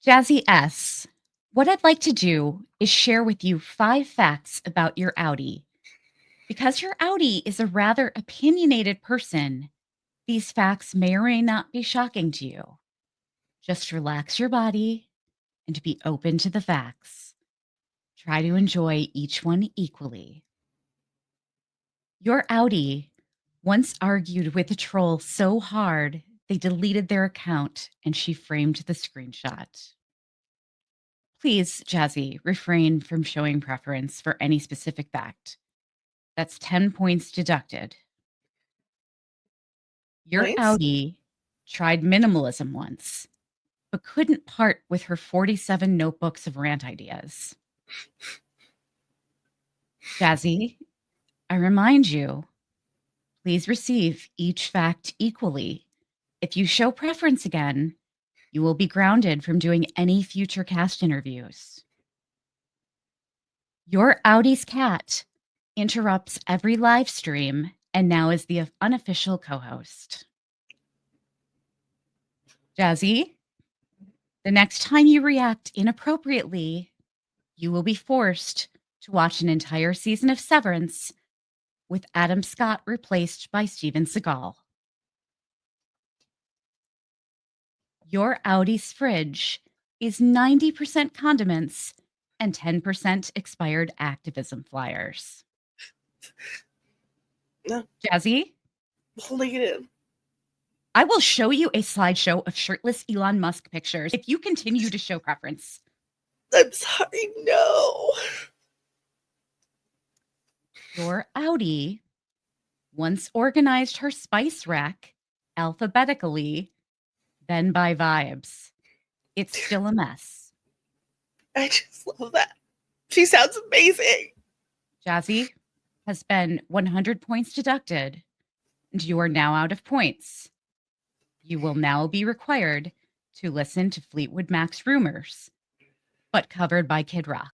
Jazzy S., what I'd like to do is share with you 5 facts about your outie. Because your outie is a rather opinionated person, these facts may or may not be shocking to you. Just relax your body and be open to the facts. Try to enjoy each one equally. Your outie once argued with a troll so hard they deleted their account and she framed the screenshot. Please, Jazzy, refrain from showing preference for any specific fact. That's 10 points deducted. Your Points? outie tried minimalism once, but couldn't part with her 47 notebooks of rant ideas. Jazzy, I remind you, please receive each fact equally. If you show preference again, you will be grounded from doing any future cast interviews. Your Audie's cat interrupts every live stream and now is the unofficial co-host. Jazzy, the next time you react inappropriately, you will be forced to watch an entire season of Severance with Adam Scott replaced by Steven Seagal. Your Audie's fridge is 90% condiments and 10% expired activism flyers. No, Jazzy, holding it in. I will show you a slideshow of shirtless Elon Musk pictures if you continue to show preference. I'm sorry, no. Your outie once organized her spice rack alphabetically, then by vibes. It's still a mess. I just love that. She sounds amazing. Jazzy has been 100 points deducted, and you are now out of points. You will now be required to listen to Fleetwood Mac's Rumors, but covered by Kid Rock.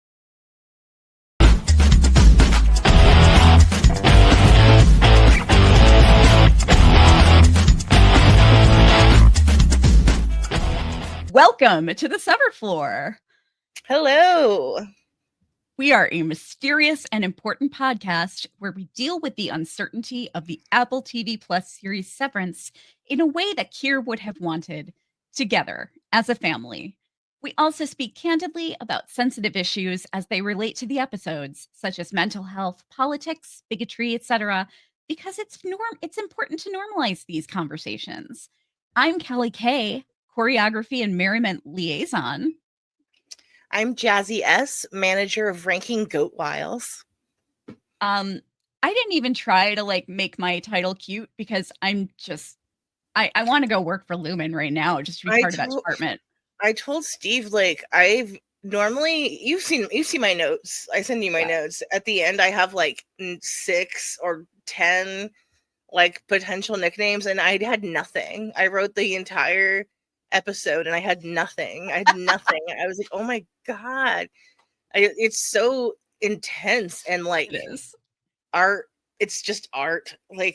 Welcome to the Sever Floor. Hello. We are a mysterious and important podcast where we deal with the uncertainty of the Apple TV Plus series Severance in a way that Keir would have wanted, together as a family. We also speak candidly about sensitive issues as they relate to the episodes, such as mental health, politics, bigotry, etc., because it's important to normalize these conversations. I'm Kelly Kay, choreography and merriment liaison. I'm Jazzy S., manager of Ranking Goat Wiles. I didn't even try to make my title cute because I want to go work for Lumon right now just to be part of that department. I told Steve, I've normally you've seen my notes. I send you my notes. At the end I have 6 or 10 potential nicknames, and I had nothing. I wrote the entire episode and I had nothing. I was like, oh my god, it's so intense and It is art. It's just art. I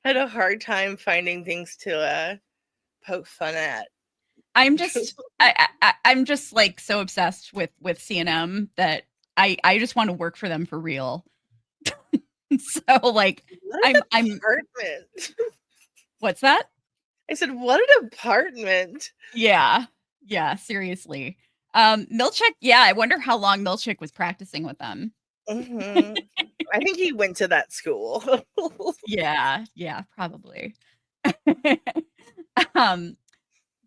had a hard time finding things to poke fun at. I'm just so obsessed with CNM that I just want to work for them for real. So I'm apartment. What's that? I said, what an apartment. Yeah, seriously. Milchick, I wonder how long Milchick was practicing with them. Mm-hmm. I think he went to that school. Yeah, probably.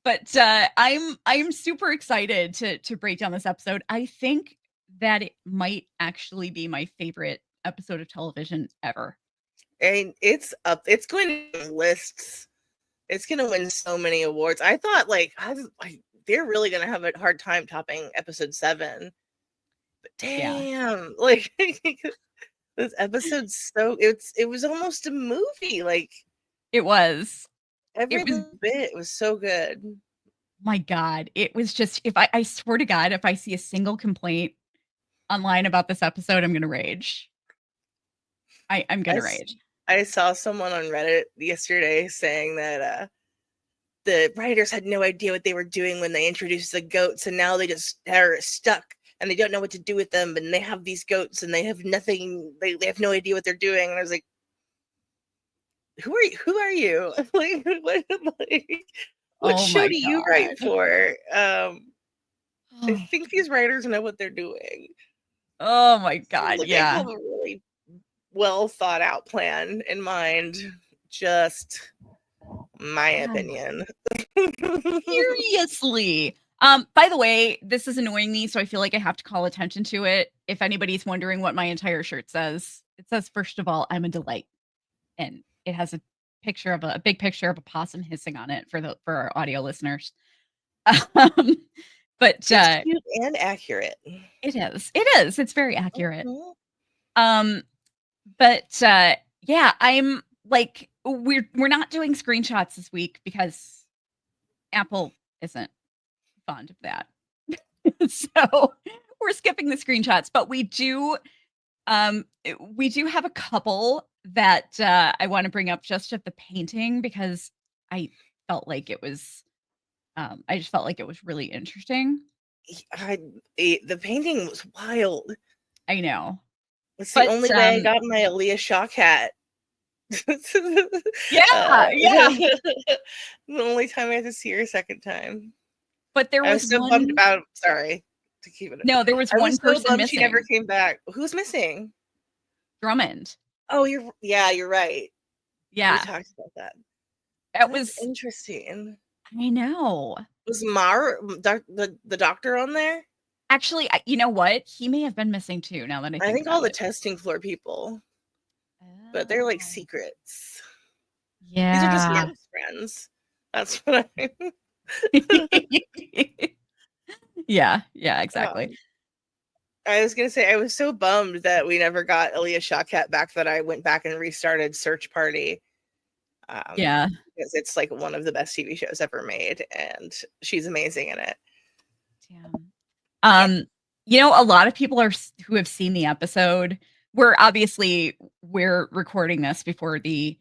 But I'm super excited to break down this episode. I think that it might actually be my favorite episode of television ever. And it's going to win lists. It's going to win so many awards. I thought they're really going to have a hard time topping episode 7. But damn, this episode's it was almost a movie. It was. Every bit was so good. My God, it was just, I swear to God, if I see a single complaint online about this episode, I'm going to rage. I'm going to rage. I saw someone on Reddit yesterday saying that the writers had no idea what they were doing when they introduced the goats, and now they just are stuck and they don't know what to do with them, and they have these goats and they have nothing, they have no idea what they're doing. And I was like, who are you? Like, what Oh show my do you write god. for? I think these writers know what they're doing. Oh my Seems god, like they yeah. have a really well thought out plan in mind. Just my Yeah. opinion. Seriously. By the way, this is annoying me, so I feel like I have to call attention to it. If anybody's wondering what my entire shirt says, it says, first of all, I'm a delight. And it has a picture of a big picture of a possum hissing on it for our audio listeners. Um, but It's cute and accurate. it is. It is. It's very accurate. Mhm. Um, but yeah, I'm like we're not doing screenshots this week because Apple isn't fond of that. So we're skipping the screenshots, but we do have a couple that I want to bring up just of the painting because I felt like it was I just felt like it was really interesting. The painting was wild. I know. It's the But only way I got my Aaliyah Shock hat. yeah, yeah. The only time I had to see her a second time. But there I was was so bummed one about. Sorry to keep it. no, there was I one was so person bummed she never missing. came back. Who's missing? Drummond. Oh, you're right. We Yeah. talked about that. That That's was interesting. I know. Was the doctor on there? Actually, you know what? He may have been missing too now that I I think think all about the it. testing floor people, but they're like Oh. secrets. These are just Yeah. nerds friends. That's what I. Yeah, yeah, exactly. I was gonna say I was so bummed that we never got Aaliyah Shawkat back that I went back and restarted Search Party. Yeah. Because it's like one of the best TV shows ever made, and she's amazing in it. Damn. Yeah. A lot of people who have seen the episode. We're recording this before the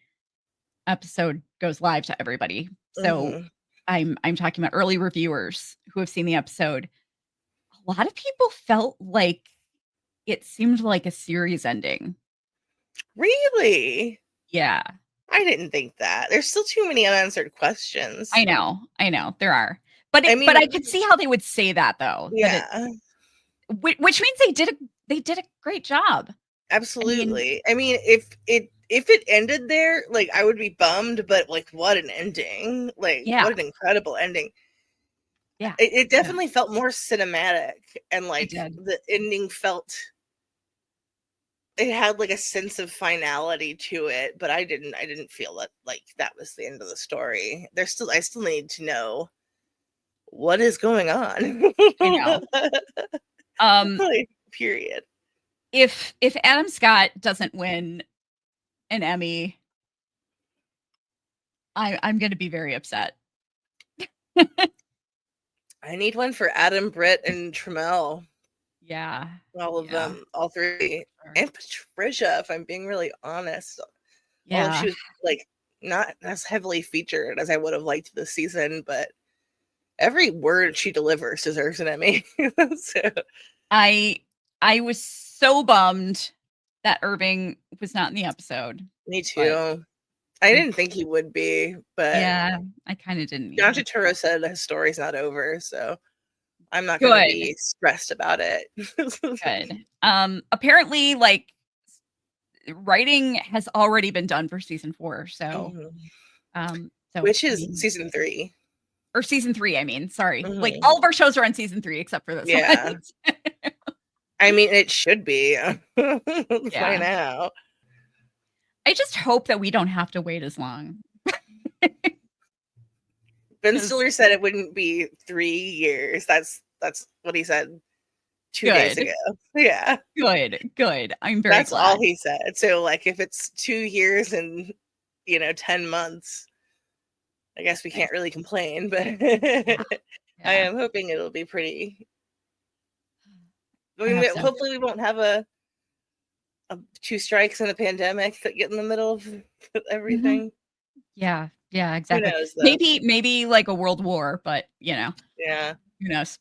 episode goes live to everybody. So Mm-hmm. I'm talking about early reviewers who have seen the episode. A lot of people felt like it seemed like a series ending. Really? Yeah. I didn't think that. There's still too many unanswered questions. I know, there are. But I but mean, I could see how they would say that though, yeah, which means they did a great job. I mean, absolutely. I mean, if it ended there, like I would be bummed, but like what an ending. Like yeah, what an incredible ending. yeah, It yeah, definitely felt more cinematic, and it like did. the ending felt, it had like a sense of finality to it, but I didn't feel that like that was the end of the story. I still need to know what is going on. I know. Um, Like, period. if Adam Scott doesn't win an Emmy, I'm gonna be very upset. I need one for Adam, Britt, and Trammell. Yeah, All of yeah, them, all three. sure. And Patricia, if I'm being really honest. Although Yeah. she was like not as heavily featured as I would have liked this season, but every word she delivers deserves an Emmy. So, I I was so bummed that Irving was not in the episode, me but too. I didn't think he would be, but yeah, I kind of didn't John either. Turturro said his story's not over, so I'm not going to Good, be stressed about it. good. Apparently, like writing has already been done for season 4, so Mhm. so Which I is mean, season 3. or season 3. I mean, sorry, like Mhm. all of our shows are on season 3 except for this one. Yeah. I mean, it should be by Yeah, now. I just hope that we don't have to wait as long. Ben 'Cause Stiller said it wouldn't be 3 years. That's what he said 2 days good, ago. Yeah. good. I'm very That's all glad. he said. So, like, if it's 2 years and, 10 months, I guess we Nice. can't really complain, but Yeah, I yeah. am hoping it'll be pretty. I I mean, hope so. hopefully we won't have a 2 strikes and a pandemic that get in the middle of Mhm. everything. Yeah. Yeah, Who exactly. knows though? Maybe like a world war, but, Yeah. who knows?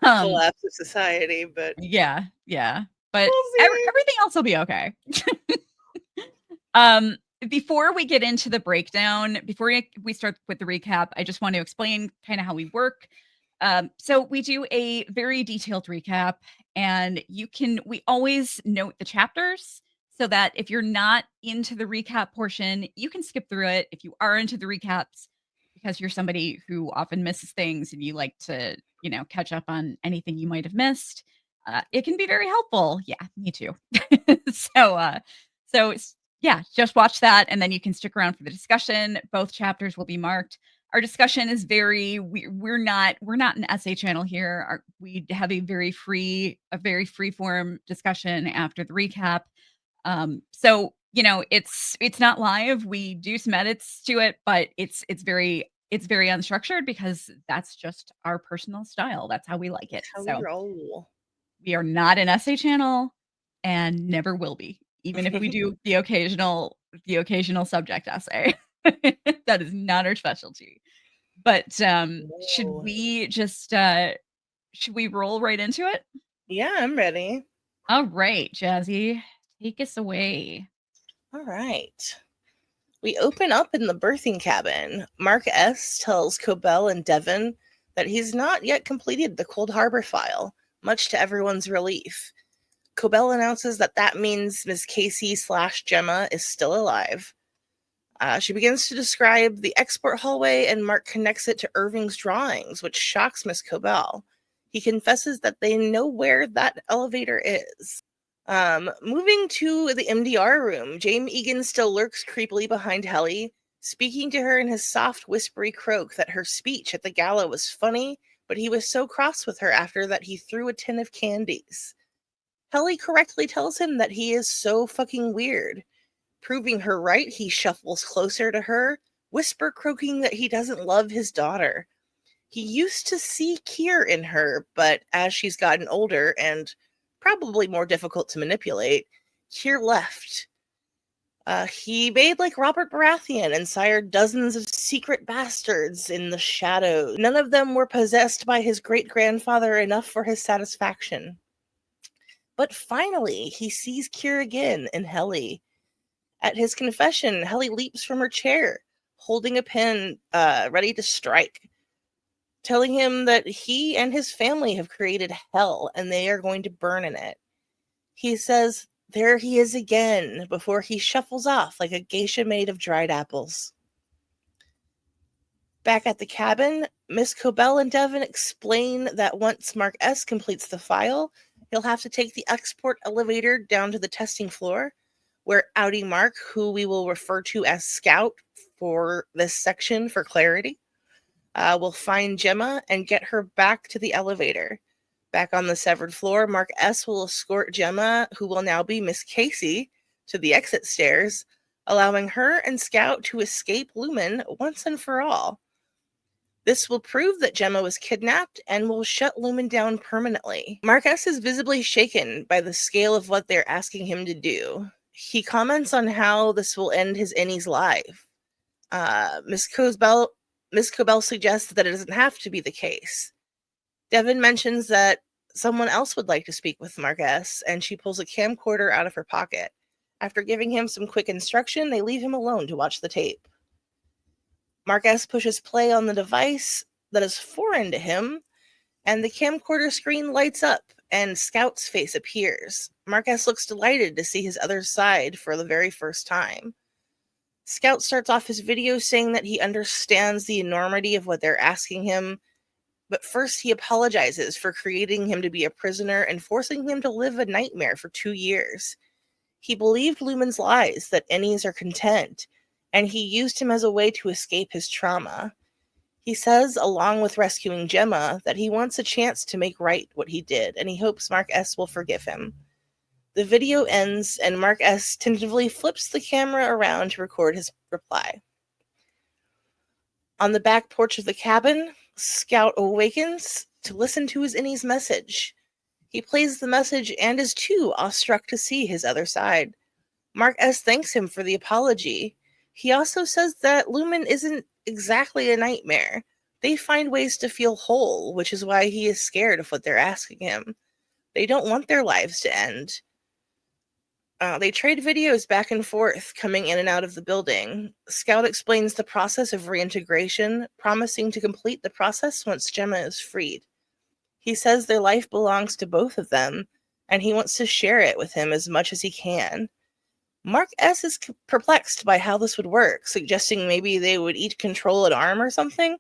Um, Collapse of society, but yeah, yeah, but we'll see. everything else will be okay. Um, before we get into the breakdown, before we start with the recap, I just want to explain kind of how we work. So we do a very detailed recap, and we always note the chapters so that if you're not into the recap portion, you can skip through it. If you are into the recaps, because you're somebody who often misses things and you like to, catch up on anything you might have missed, it can be very helpful. Yeah, me too. so, so yeah, just watch that and then you can stick around for the discussion. Both chapters will be marked. Our discussion is we're not an essay channel here. We have a very free form discussion after the recap. So it's not live. We do some edits to it, but it's very unstructured because that's just our personal style. That's how we like it. That's how we So roll. we are not an essay channel and never will be, even if we do the occasional subject essay. That is not our specialty. But No. should we roll right into it? Yeah, I'm ready. All right, Jazzy, take us away. All right. We open up in the birthing cabin. Mark S. tells Cobell and Devon that he's not yet completed the Cold Harbor file, much to everyone's relief. Cobell announces that means Miss Casey/Gemma is still alive. She begins to describe the export hallway, and Mark connects it to Irving's drawings, which shocks Miss Cobell. He confesses that they know where that elevator is. Moving to the MDR room, James Egan still lurks creepily behind Helly, speaking to her in his soft, whispery croak that her speech at the gala was funny, but he was so cross with her after that he threw a tin of candies. Helly correctly tells him that he is so fucking weird. Proving her right, he shuffles closer to her, whisper croaking that he doesn't love his daughter. He used to see Keir in her, but as she's gotten older and probably more difficult to manipulate, Keir left. He made like Robert Baratheon and sired dozens of secret bastards in the shadows. None of them were possessed by his great-grandfather enough for his satisfaction. But finally, he sees Keir again in Helly. At his confession, Helly leaps from her chair, holding a pen ready to strike, telling him that he and his family have created hell and they are going to burn in it. He says, "There he is again," before he shuffles off like a geisha made of dried apples. Back at the cabin, Miss Cobell and Devon explain that once Mark S. completes the file, he'll have to take the export elevator down to the testing floor, where outie Mark, who we will refer to as Scout for this section for clarity, will find Gemma and get her back to the elevator. Back on the severed floor, Mark S. will escort Gemma, who will now be Miss Casey, to the exit stairs, allowing her and Scout to escape Lumon once and for all. This will prove that Gemma was kidnapped and will shut Lumon down permanently. Mark S. is visibly shaken by the scale of what they're asking him to do. He comments on how this will end his Innie's life. Miss Cobell suggests that it doesn't have to be the case. Devon mentions that someone else would like to speak with Mark S., and she pulls a camcorder out of her pocket. After giving him some quick instruction, they leave him alone to watch the tape. Mark S. pushes play on the device that is foreign to him, and the camcorder screen lights up, and Scout's face appears. Mark S. looks delighted to see his other side for the very first time. Scout starts off his video saying that he understands the enormity of what they're asking him, but first he apologizes for creating him to be a prisoner and forcing him to live a nightmare for 2 years. He believed Lumon's lies that Innies are content, and he used him as a way to escape his trauma. He says, along with rescuing Gemma, that he wants a chance to make right what he did, and he hopes Mark S. will forgive him. The video ends, and Mark S. tentatively flips the camera around to record his reply. On the back porch of the cabin, Scout awakens to listen to his Innie's message. He plays the message and is too awestruck to see his other side. Mark S. thanks him for the apology, He also says that Lumon isn't exactly a nightmare. They find ways to feel whole, which is why he is scared of what they're asking him. They don't want their lives to end. They trade videos back and forth, coming in and out of the building. Scout explains the process of reintegration, promising to complete the process once Gemma is freed. He says their life belongs to both of them, and he wants to share it with him as much as he can. Mark S. is perplexed by how this would work, suggesting maybe they would each control an arm or something.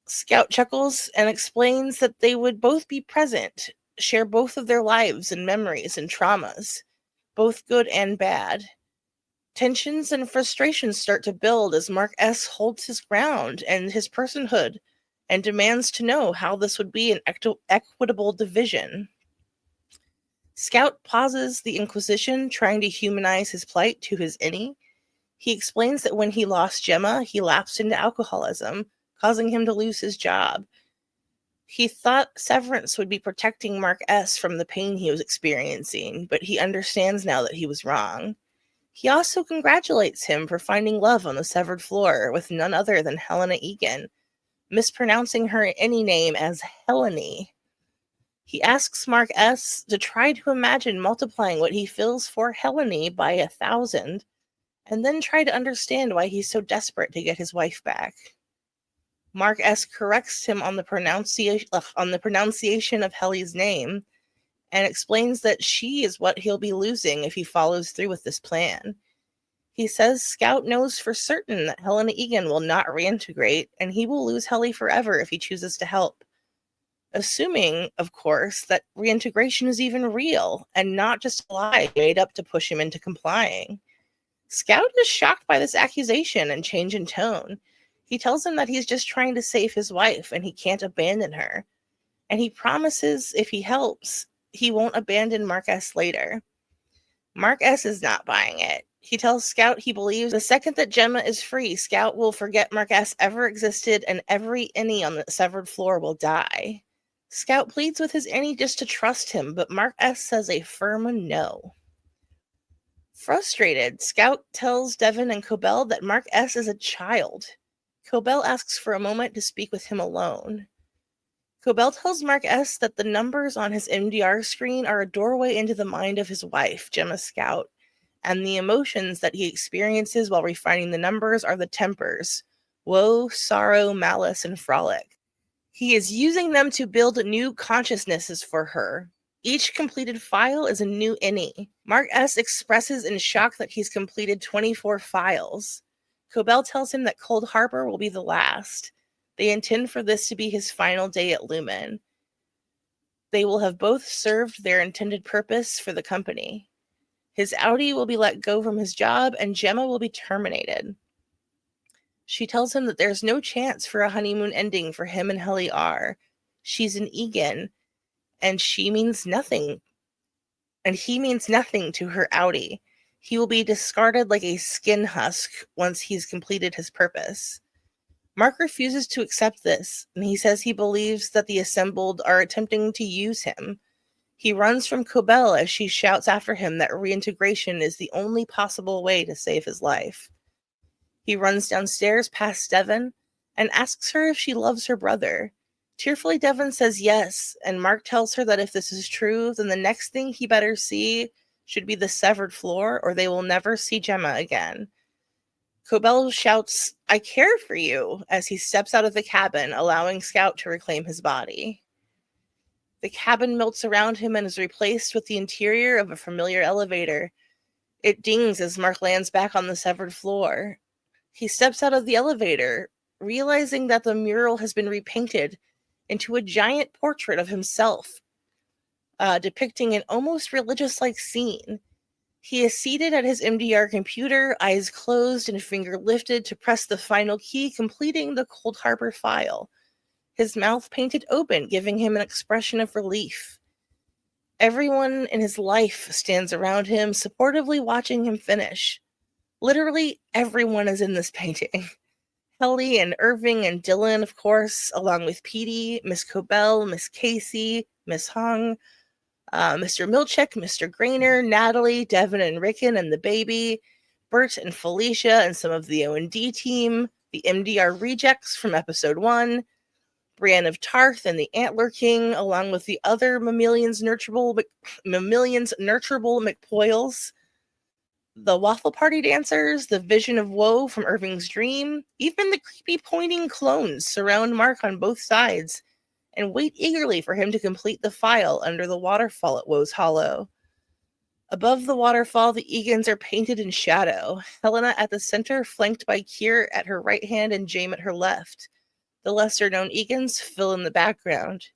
Scout chuckles and explains that they would both be present, share both of their lives and memories and traumas, both good and bad. Tensions and frustrations start to build as Mark S. holds his ground and his personhood and demands to know how this would be an equitable division. Scout pauses the Inquisition, trying to humanize his plight to his Innie. He explains that when he lost Gemma, he lapsed into alcoholism, causing him to lose his job. He thought Severance would be protecting Mark S. from the pain he was experiencing, but he understands now that he was wrong. He also congratulates him for finding love on the severed floor with none other than Helena Egan, mispronouncing her Innie name as Helly. He asks Mark S. to try to imagine multiplying what he feels for Helene by 1,000, and then try to understand why he's so desperate to get his wife back. Mark S. corrects him on the pronunciation of Helly's name, and explains that she is what he'll be losing if he follows through with this plan. He says Scout knows for certain that Helena Egan will not reintegrate, and he will lose Helly forever if he chooses to help. Assuming, of course, that reintegration is even real, and not just a lie made up to push him into complying. Scout is shocked by this accusation and change in tone. He tells him that he's just trying to save his wife, and he can't abandon her. And he promises if he helps, he won't abandon Mark S. later. Mark S. is not buying it. He tells Scout he believes the second that Gemma is free, Scout will forget Mark S. ever existed, and every Innie on the severed floor will die. Scout pleads with his Innie just to trust him, but Mark S. says a firm no. Frustrated, Scout tells Devon and Cobell that Mark S. is a child. Cobell asks for a moment to speak with him alone. Cobell tells Mark S. that the numbers on his MDR screen are a doorway into the mind of his wife, Gemma Scout, and the emotions that he experiences while refining the numbers are the tempers: woe, sorrow, malice, and frolic. He is using them to build new consciousnesses for her. Each completed file is a new Innie. Mark S. expresses in shock that he's completed 24 files. Cobell tells him that Cold Harbor will be the last. They intend for this to be his final day at Lumon. They will have both served their intended purpose for the company. His outie will be let go from his job, and Gemma will be terminated. She tells him that there's no chance for a honeymoon ending for him and Helly R. She's an Egan, and she means nothing. And he means nothing to her outie. He will be discarded like a skin husk once he's completed his purpose. Mark refuses to accept this, and he says he believes that the assembled are attempting to use him. He runs from Cobell as she shouts after him that reintegration is the only possible way to save his life. He runs downstairs past Devon and asks her if she loves her brother. Tearfully, Devon says yes, and Mark tells her that if this is true, then the next thing he better see should be the severed floor, or they will never see Gemma again. Cobell shouts, "I care for you," as he steps out of the cabin, allowing Scout to reclaim his body. The cabin melts around him and is replaced with the interior of a familiar elevator. It dings as Mark lands back on the severed floor. He steps out of the elevator, realizing that the mural has been repainted into a giant portrait of himself, depicting an almost religious-like scene. He is seated at his MDR computer, eyes closed and finger lifted to press the final key, completing the Cold Harbor file. His mouth painted open, giving him an expression of relief. Everyone in his life stands around him, supportively watching him finish. Literally everyone is in this painting. Helly and Irving and Dylan, of course, along with Petey, Miss Cobell, Miss Casey, Miss Hung, Mr. Milchick, Mr. Grainer, Natalie, Devon and Rickon and the baby, Bert and Felicia and some of the O&D team, the MDR rejects from episode 1, Brienne of Tarth and the Antler King, along with the other mammalians nurturable McPoyles, the Waffle Party dancers, the Vision of Woe from Irving's dream, even the creepy pointing clones surround Mark on both sides and wait eagerly for him to complete the file under the waterfall at Woe's Hollow. Above the waterfall, the Egans are painted in shadow, Helena at the center, flanked by Kier at her right hand and Jaime at her left. The lesser-known Egans fill in the background.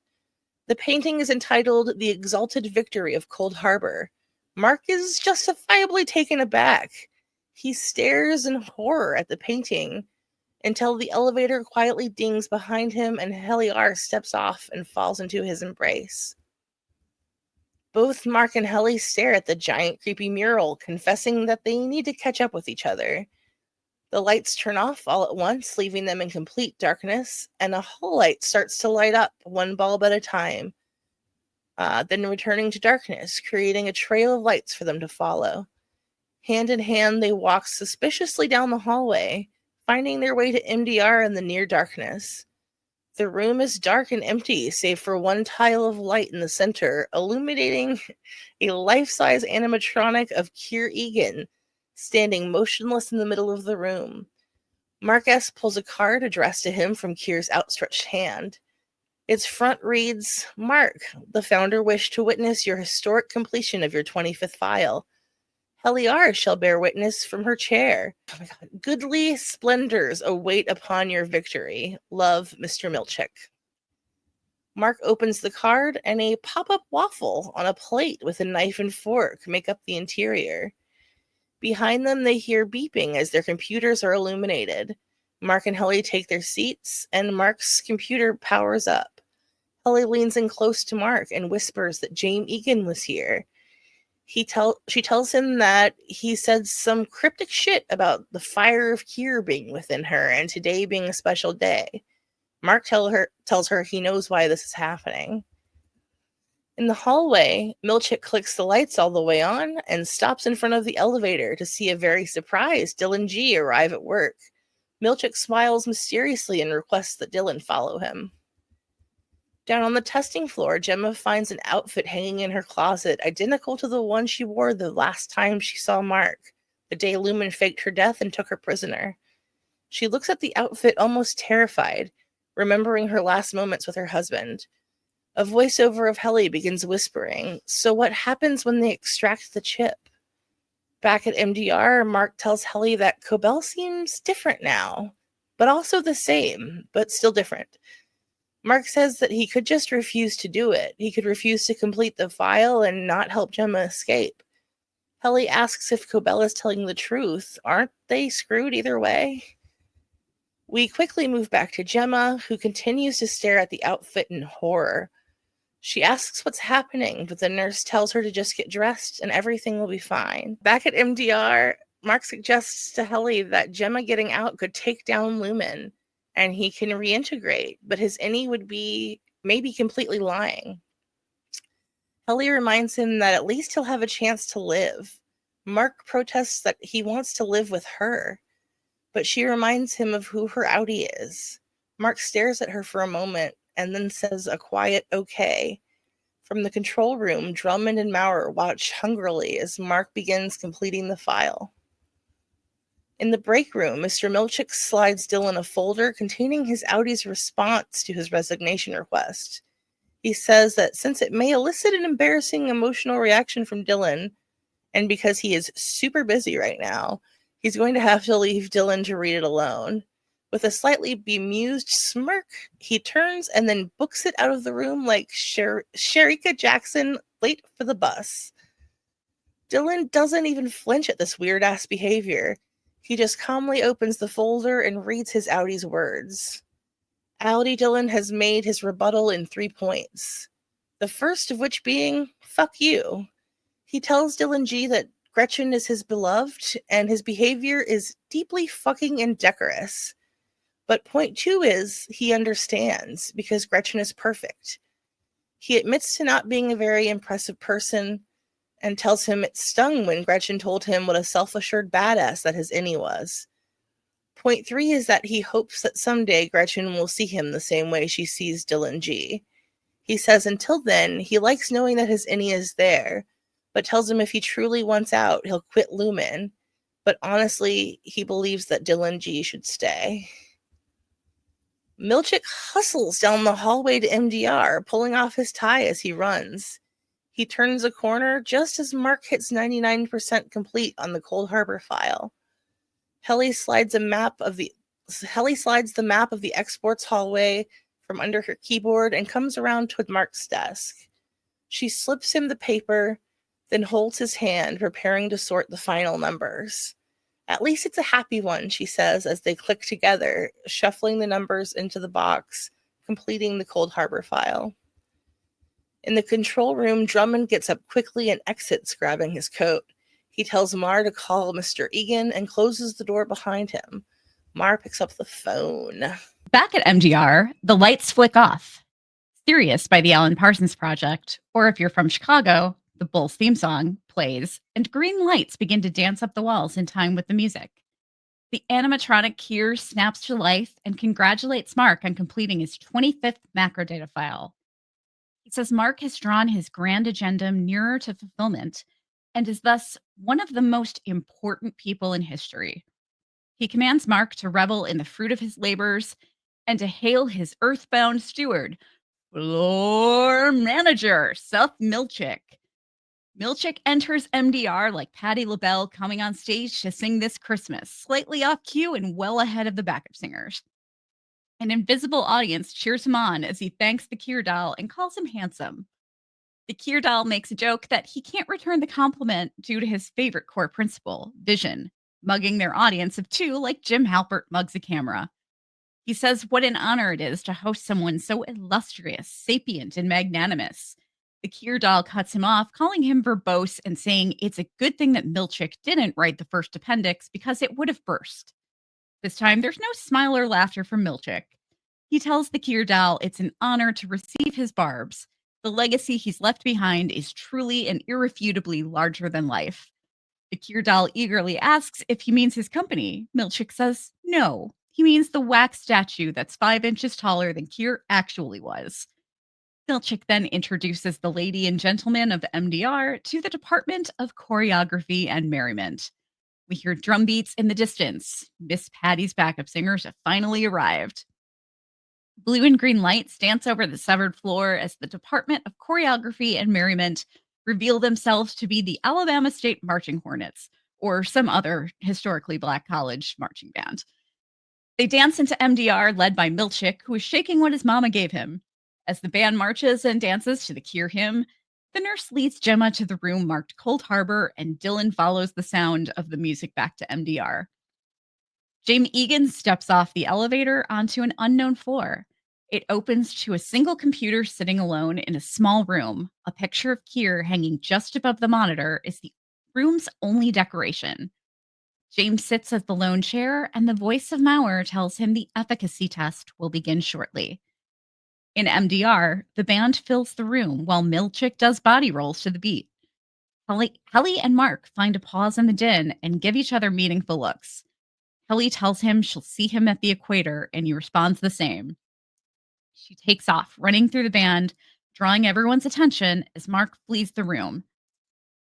The painting is entitled The Exalted Victory of Cold Harbor. Mark is justifiably taken aback. He stares in horror at the painting until the elevator quietly dings behind him and Helly steps off and falls into his embrace. Both Mark and Helly stare at the giant creepy mural, confessing that they need to catch up with each other. The lights turn off all at once, leaving them in complete darkness, and a hall light starts to light up, one bulb at a time, then returning to darkness, creating a trail of lights for them to follow. Hand in hand, they walk suspiciously down the hallway, finding their way to MDR in the near darkness. The room is dark and empty, save for one tile of light in the center, illuminating a life-size animatronic of Kier Egan, standing motionless in the middle of the room. Mark S. pulls a card addressed to him from Kier's outstretched hand. Its front reads, Mark, the founder wished to witness your historic completion of your 25th file. Helly shall bear witness from her chair. Oh my God. Goodly splendors await upon your victory. Love, Mr. Milchick. Mark opens the card, and a pop-up waffle on a plate with a knife and fork make up the interior. Behind them, they hear beeping as their computers are illuminated. Mark and Helly take their seats, and Mark's computer powers up. Helly leans in close to Mark and whispers that Jaime Egan was here. She tells him that he said some cryptic shit about the fire of Kier being within her and today being a special day. Mark tells her he knows why this is happening. In the hallway, Milchick clicks the lights all the way on and stops in front of the elevator to see a very surprised Dylan G arrive at work. Milchick smiles mysteriously and requests that Dylan follow him. Down on the testing floor, Gemma finds an outfit hanging in her closet, identical to the one she wore the last time she saw Mark, the day Lumon faked her death and took her prisoner. She looks at the outfit almost terrified, remembering her last moments with her husband. A voiceover of Helly begins whispering, so what happens when they extract the chip? Back at MDR, Mark tells Helly that Cobell seems different now, but also the same, but still different. Mark says that he could just refuse to do it. He could refuse to complete the file and not help Gemma escape. Helly asks if Cobell is telling the truth. Aren't they screwed either way? We quickly move back to Gemma, who continues to stare at the outfit in horror. She asks what's happening, but the nurse tells her to just get dressed and everything will be fine. Back at MDR, Mark suggests to Helly that Gemma getting out could take down Lumon, and he can reintegrate, but his Innie would be maybe completely lying. Helly reminds him that at least he'll have a chance to live. Mark protests that he wants to live with her, but she reminds him of who her outie is. Mark stares at her for a moment and then says a quiet okay. From the control room, Drummond and Maurer watch hungrily as Mark begins completing the file. In the break room, Mr. Milchick slides Dylan a folder containing his outie's response to his resignation request. He says that since it may elicit an embarrassing emotional reaction from Dylan, and because he is super busy right now, he's going to have to leave Dylan to read it alone. With a slightly bemused smirk, he turns and then books it out of the room like Sherika Jackson late for the bus. Dylan doesn't even flinch at this weird-ass behavior. He just calmly opens the folder and reads his outie's words. Outie Dylan has made his rebuttal in 3 points. The first of which being, fuck you. He tells Dylan G that Gretchen is his beloved, and his behavior is deeply fucking indecorous. But point 2 is, he understands, because Gretchen is perfect. He admits to not being a very impressive person, and tells him it stung when Gretchen told him what a self-assured badass that his Innie was. Point 3 is that he hopes that someday Gretchen will see him the same way she sees Dylan G. He says until then, he likes knowing that his Innie is there, but tells him if he truly wants out, he'll quit Lumon. But honestly, he believes that Dylan G should stay. Milchick hustles down the hallway to MDR, pulling off his tie as he runs. He turns a corner just as Mark hits 99% complete on the Cold Harbor file. Helly slides the map of the exports hallway from under her keyboard and comes around to Mark's desk. She slips him the paper, then holds his hand, preparing to sort the final numbers. At least it's a happy one, she says as they click together, shuffling the numbers into the box, completing the Cold Harbor file. In the control room, Drummond gets up quickly and exits, grabbing his coat. He tells Mar to call Mr. Egan and closes the door behind him. Mar picks up the phone. Back at MDR, the lights flick off. Serious by the Alan Parsons Project, or if you're from Chicago, the Bulls theme song plays, and green lights begin to dance up the walls in time with the music. The animatronic Kier snaps to life and congratulates Mark on completing his 25th macro data file. He says Mark has drawn his grand agenda nearer to fulfillment and is thus one of the most important people in history. He commands Mark to revel in the fruit of his labors and to hail his earthbound steward, floor manager, Seth Milchick. Milchick enters MDR like Patti LaBelle coming on stage to sing This Christmas, slightly off cue and well ahead of the backup singers. An invisible audience cheers him on as he thanks the Kier doll and calls him handsome. The Kier doll makes a joke that he can't return the compliment due to his favorite core principle, vision, mugging their audience of two like Jim Halpert mugs a camera. He says what an honor it is to host someone so illustrious, sapient, and magnanimous. The Kier doll cuts him off, calling him verbose and saying it's a good thing that Milchick didn't write the first appendix because it would have burst. This time, there's no smile or laughter from Milchick. He tells the Kier doll it's an honor to receive his barbs. The legacy he's left behind is truly and irrefutably larger than life. The Kier doll eagerly asks if he means his company. Milchick says no. He means the wax statue that's 5 inches taller than Kier actually was. Milchick then introduces the lady and gentleman of MDR to the Department of Choreography and Merriment. We hear drum beats in the distance. Miss Patty's backup singers have finally arrived. Blue and green lights dance over the severed floor as the Department of Choreography and Merriment reveal themselves to be the Alabama State Marching Hornets, or some other historically black college marching band. They dance into MDR, led by Milchick, who is shaking what his mama gave him. As the band marches and dances to the Kier hymn, the nurse leads Gemma to the room marked Cold Harbor, and Dylan follows the sound of the music back to MDR. Jamie Egan steps off the elevator onto an unknown floor. It opens to a single computer sitting alone in a small room. A picture of Kier hanging just above the monitor is the room's only decoration. James sits at the lone chair, and the voice of Mauer tells him the efficacy test will begin shortly. In MDR, the band fills the room while Milchick does body rolls to the beat. Helly and Mark find a pause in the din and give each other meaningful looks. Helly tells him she'll see him at the equator, and he responds the same. She takes off, running through the band, drawing everyone's attention as Mark flees the room.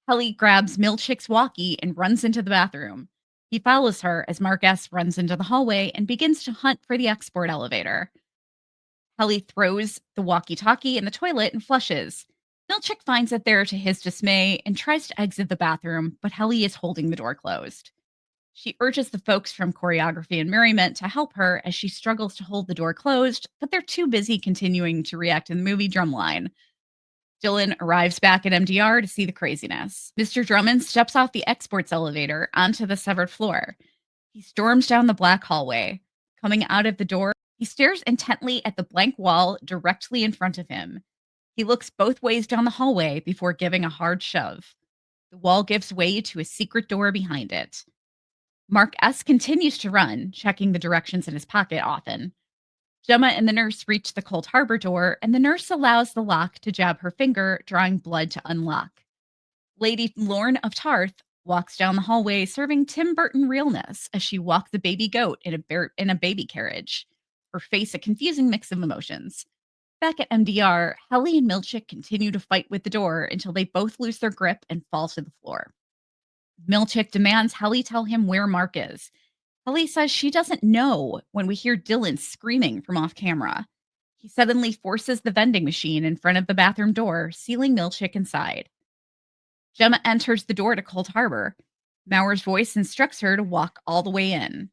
Helly grabs Milchick's walkie and runs into the bathroom. He follows her as Mark S. runs into the hallway and begins to hunt for the export elevator. Helly throws the walkie-talkie in the toilet and flushes. Milchick finds it there to his dismay and tries to exit the bathroom, but Helly is holding the door closed. She urges the folks from Choreography and Merriment to help her as she struggles to hold the door closed, but they're too busy continuing to react to the movie drumline. Dylan arrives back at MDR to see the craziness. Mr. Drummond steps off the exports elevator onto the severed floor. He storms down the black hallway. Coming out of the door, he stares intently at the blank wall directly in front of him. He looks both ways down the hallway before giving a hard shove. The wall gives way to a secret door behind it. Mark S. continues to run, checking the directions in his pocket often. Gemma and the nurse reach the Cold Harbor door, and the nurse allows the lock to jab her finger, drawing blood to unlock. Lady Lorne of Tarth walks down the hallway serving Tim Burton realness as she walks a baby goat in a baby carriage, her face a confusing mix of emotions. Back at MDR, Helly and Milchick continue to fight with the door until they both lose their grip and fall to the floor. Milchick demands Helly tell him where Mark is. Helly says she doesn't know when we hear Dylan screaming from off camera. He suddenly forces the vending machine in front of the bathroom door, sealing Milchick inside. Gemma enters the door to Cold Harbor. Maurer's voice instructs her to walk all the way in.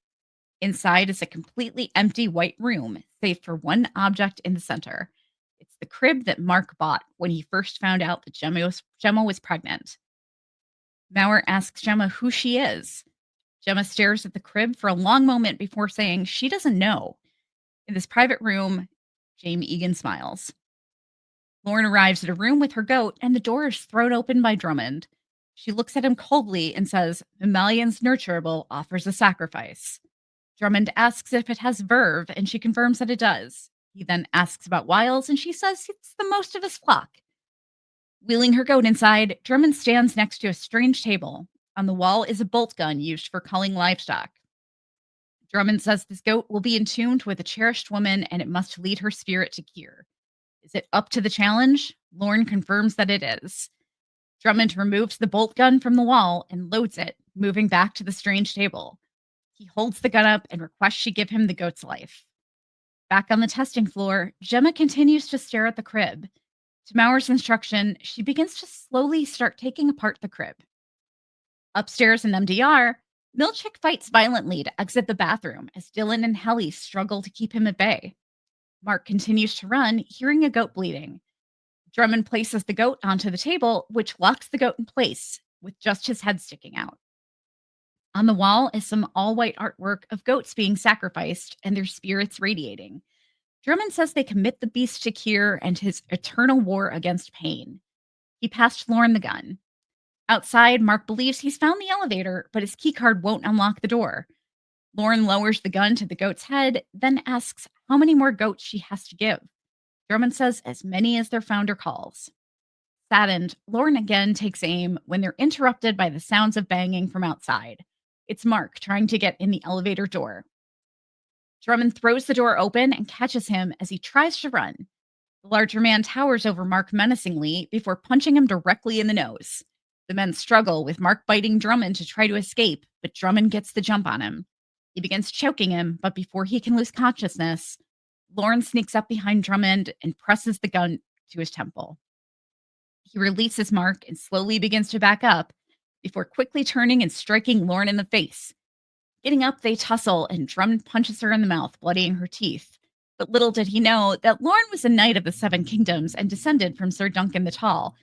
Inside is a completely empty white room, save for one object in the center. It's the crib that Mark bought when he first found out that Gemma was pregnant. Maurer asks Gemma who she is. Gemma stares at the crib for a long moment before saying she doesn't know. In this private room, Jamie Egan smiles. Lauren arrives at a room with her goat, and the door is thrown open by Drummond. She looks at him coldly and says, Mammalion's nurturable offers a sacrifice. Drummond asks if it has verve, and she confirms that it does. He then asks about Wiles, and she says it's the most of his flock. Wheeling her goat inside, Drummond stands next to a strange table. On the wall is a bolt gun used for culling livestock. Drummond says this goat will be entombed with a cherished woman, and it must lead her spirit to Kier. Is it up to the challenge? Lorne confirms that it is. Drummond removes the bolt gun from the wall and loads it, moving back to the strange table. He holds the gun up and requests she give him the goat's life. Back on the testing floor, Gemma continues to stare at the crib. To Maurer's instruction, she begins to slowly start taking apart the crib. Upstairs in MDR, Milchick fights violently to exit the bathroom as Dylan and Helly struggle to keep him at bay. Mark continues to run, hearing a goat bleeding. Drummond places the goat onto the table, which locks the goat in place, with just his head sticking out. On the wall is some all-white artwork of goats being sacrificed and their spirits radiating. Drummond says they commit the beast to Kier and his eternal war against pain. He passed Lauren the gun. Outside, Mark believes he's found the elevator, but his keycard won't unlock the door. Lauren lowers the gun to the goat's head, then asks how many more goats she has to give. Drummond says as many as their founder calls. Saddened, Lauren again takes aim when they're interrupted by the sounds of banging from outside. It's Mark trying to get in the elevator door. Drummond throws the door open and catches him as he tries to run. The larger man towers over Mark menacingly before punching him directly in the nose. The men struggle, with Mark biting Drummond to try to escape, but Drummond gets the jump on him. He begins choking him, but before he can lose consciousness, Lauren sneaks up behind Drummond and presses the gun to his temple. He releases Mark and slowly begins to back up before quickly turning and striking Lauren in the face. Getting up, they tussle, and Drummond punches her in the mouth, bloodying her teeth. But little did he know that Lauren was a knight of the Seven Kingdoms and descended from Sir Duncan the Tall.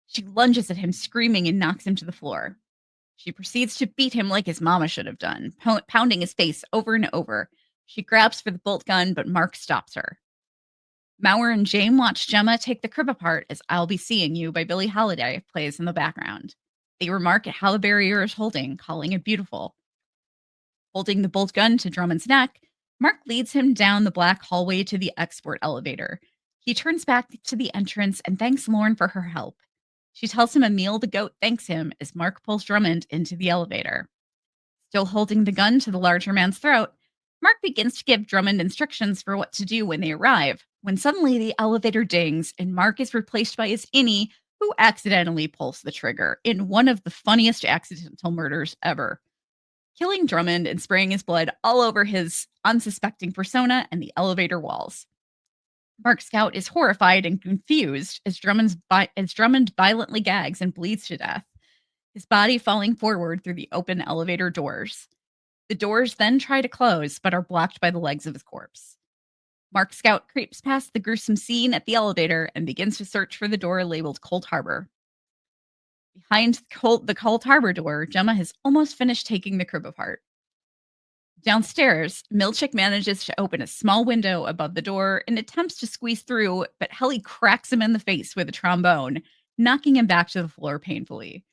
She lunges at him, screaming, and knocks him to the floor. She proceeds to beat him like his mama should have done, pounding his face over and over. She grabs for the bolt gun, but Mark stops her. Maurer and Jane watch Gemma take the crib apart as I'll Be Seeing You by Billie Holiday plays in the background. They remark at how the barrier is holding, calling it beautiful. Holding the bolt gun to Drummond's neck, Mark leads him down the black hallway to the export elevator. He turns back to the entrance and thanks Lauren for her help. She tells him Emil the goat thanks him as Mark pulls Drummond into the elevator. Still holding the gun to the larger man's throat, Mark begins to give Drummond instructions for what to do when they arrive, when suddenly the elevator dings and Mark is replaced by his Innie, who accidentally pulls the trigger in one of the funniest accidental murders ever, killing Drummond and spraying his blood all over his unsuspecting persona and the elevator walls. Mark Scout is horrified and confused as Drummond violently gags and bleeds to death, his body falling forward through the open elevator doors. The doors then try to close, but are blocked by the legs of his corpse. Mark Scout creeps past the gruesome scene at the elevator and begins to search for the door labeled Cold Harbor. Behind the Cold Harbor door, Gemma has almost finished taking the crib apart. Downstairs, Milchick manages to open a small window above the door and attempts to squeeze through, but Helly cracks him in the face with a trombone, knocking him back to the floor painfully.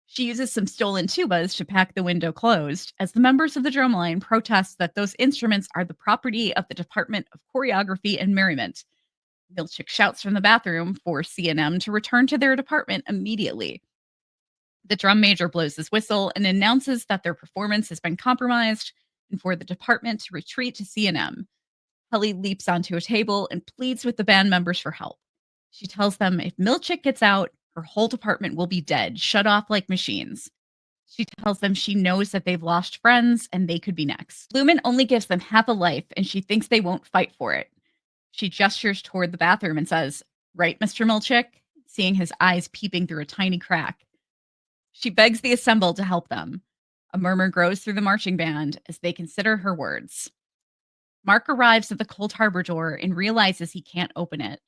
She uses some stolen tubas to pack the window closed, as the members of the drumline protest that those instruments are the property of the Department of Choreography and Merriment. Milchick shouts from the bathroom for C&M to return to their department immediately. The drum major blows his whistle and announces that their performance has been compromised and for the department to retreat to C&M. Helly leaps onto a table and pleads with the band members for help. She tells them if Milchick gets out, her whole department will be dead, shut off like machines. She tells them she knows that they've lost friends and they could be next. Lumon only gives them half a life and she thinks they won't fight for it. She gestures toward the bathroom and says, "Right, Mr. Milchick?" seeing his eyes peeping through a tiny crack. She begs the assembled to help them. A murmur grows through the marching band as they consider her words. Mark arrives at the Cold Harbor door and realizes he can't open it.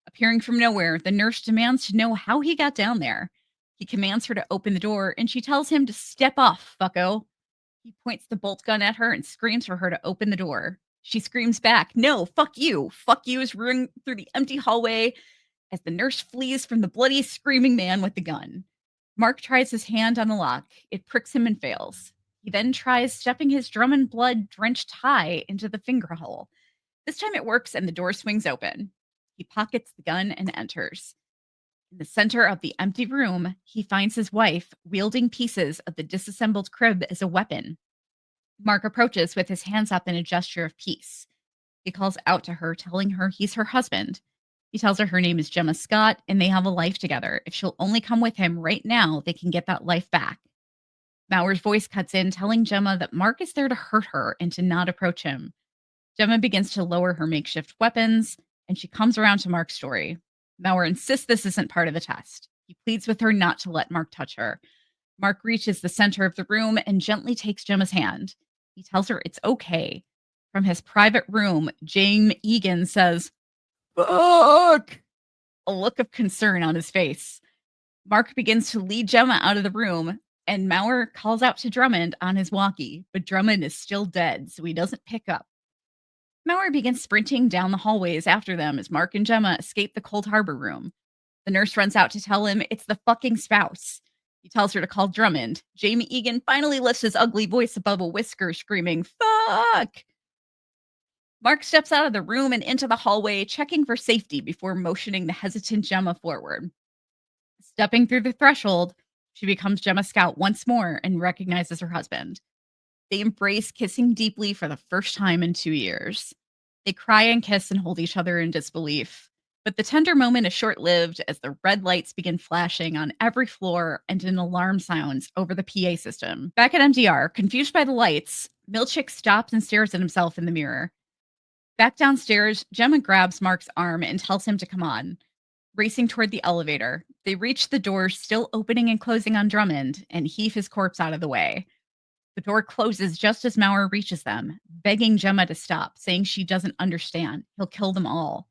Appearing from nowhere, the nurse demands to know how he got down there. He commands her to open the door, and she tells him to step off, fucko. He points the bolt gun at her and screams for her to open the door. She screams back, "No, fuck you. Fuck you," is ringing through the empty hallway as the nurse flees from the bloody, screaming man with the gun. Mark tries his hand on the lock. It pricks him and fails. He then tries stepping his drum and blood drenched tie into the finger hole. This time it works and the door swings open. He pockets the gun and enters. In the center of the empty room, he finds his wife wielding pieces of the disassembled crib as a weapon. Mark approaches with his hands up in a gesture of peace. He calls out to her, telling her he's her husband. He tells her name is Gemma Scott and they have a life together. If she'll only come with him right now, they can get that life back. Mauer's voice cuts in, telling Gemma that Mark is there to hurt her and to not approach him. Gemma begins to lower her makeshift weapons, and she comes around to Mark's story. Mauer insists this isn't part of the test. He pleads with her not to let Mark touch her. Mark reaches the center of the room and gently takes Gemma's hand. He tells her it's okay. From his private room, James Egan says, "Fuck!" A look of concern on his face. Mark begins to lead Gemma out of the room, and Mauer calls out to Drummond on his walkie, but Drummond is still dead, so he doesn't pick up. Mauer begins sprinting down the hallways after them as Mark and Gemma escape the Cold Harbor room. The nurse runs out to tell him it's the fucking spouse. He tells her to call Drummond. Jamie Egan finally lifts his ugly voice above a whisper, screaming, "Fuck!" Mark steps out of the room and into the hallway, checking for safety before motioning the hesitant Gemma forward. Stepping through the threshold, she becomes Gemma Scout once more and recognizes her husband. They embrace, kissing deeply for the first time in 2 years. They cry and kiss and hold each other in disbelief. But the tender moment is short lived as the red lights begin flashing on every floor and an alarm sounds over the PA system. Back at MDR, confused by the lights, Milchick stops and stares at himself in the mirror. Back downstairs, Gemma grabs Mark's arm and tells him to come on. Racing toward the elevator, they reach the doors still opening and closing on Drummond and heave his corpse out of the way. The door closes just as Mauer reaches them, begging Gemma to stop, saying she doesn't understand. He'll kill them all.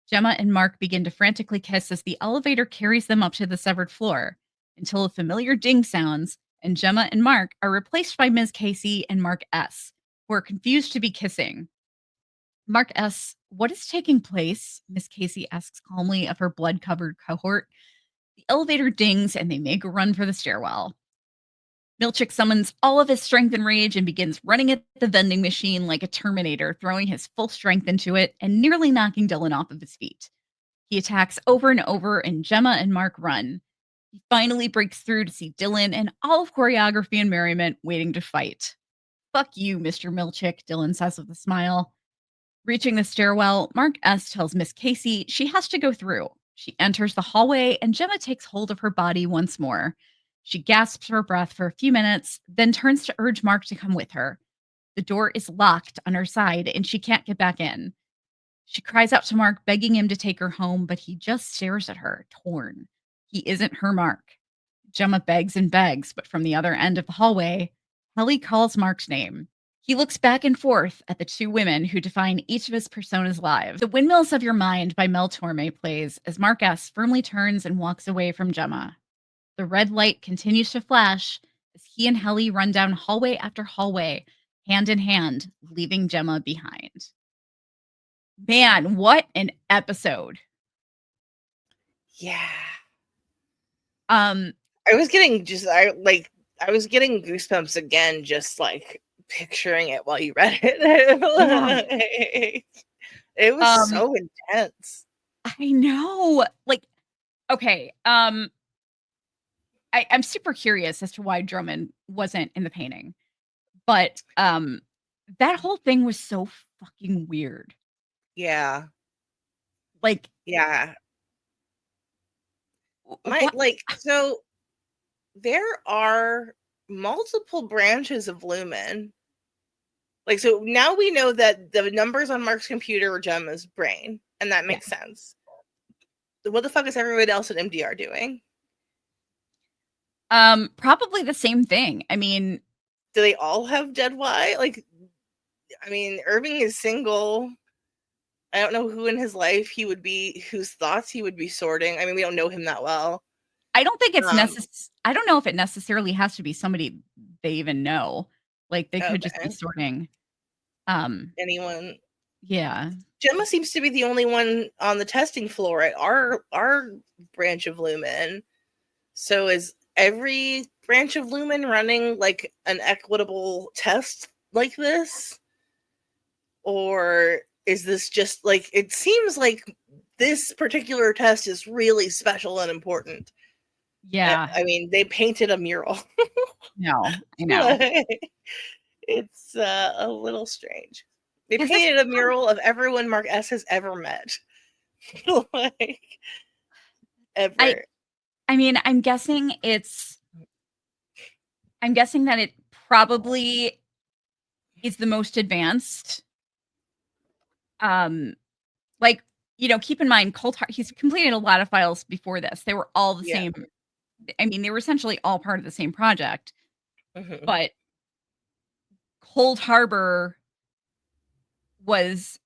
Gemma and Mark begin to frantically kiss as the elevator carries them up to the severed floor until a familiar ding sounds, and Gemma and Mark are replaced by Ms. Casey and Mark S., who are confused to be kissing. Mark S., "What is taking place?" Miss Casey asks calmly of her blood-covered cohort. The elevator dings and they make a run for the stairwell. Milchick summons all of his strength and rage and begins running at the vending machine like a Terminator, throwing his full strength into it and nearly knocking Dylan off of his feet. He attacks over and over, and Gemma and Mark run. He finally breaks through to see Dylan and all of choreography and merriment waiting to fight. "Fuck you, Mr. Milchick," Dylan says with a smile. Reaching the stairwell, Mark S. tells Miss Casey she has to go through. She enters the hallway, and Gemma takes hold of her body once more. She gasps for breath for a few minutes, then turns to urge Mark to come with her. The door is locked on her side, and she can't get back in. She cries out to Mark, begging him to take her home, but he just stares at her, torn. He isn't her Mark. Gemma begs and begs, but from the other end of the hallway, Helly calls Mark's name. He looks back and forth at the two women who define each of his personas' lives. The Windmills of Your Mind by Mel Torme plays as Mark S. firmly turns and walks away from Gemma. The red light continues to flash as he and Helly run down hallway after hallway, hand in hand, leaving Gemma behind. Man, what an episode. Yeah. Um, I was getting goosebumps again, just like picturing it while you read it. It was so intense. I know. Like, okay. I'm super curious as to why Drummond wasn't in the painting. But, that whole thing was so fucking weird. Yeah. Like, Yeah. what? So there are multiple branches of Lumen. Like, so now we know that the numbers on Mark's computer are Gemma's brain, and that Yeah. makes sense. What the fuck is everybody else at MDR doing? Probably the same thing. I mean, Do they all have dead Y? Like, I mean, Irving is single. I don't know who in his life he would be, whose thoughts he would be sorting. I mean, we don't know him that well. I don't think it's Um, I don't know if it necessarily has to be somebody they even know. Like, they could just be okay. sorting. Um, Anyone? yeah. Gemma seems to be the only one on the testing floor at our branch of Lumen. So is every branch of Lumen running like an equitable test like this? Or is this just like, it seems like this particular test is really special and important. Yeah. I mean, they painted a mural. No, I know. It's a little strange. They 'Cause this painted a mural of everyone Mark S has ever met. Like, I ever. I mean, I'm guessing that it probably is the most advanced. Um, like, keep in mind, he's completed a lot of files before this. They were all the Yeah. same. I mean, they were essentially all part of the same project, Mhm. but Cold Harbor was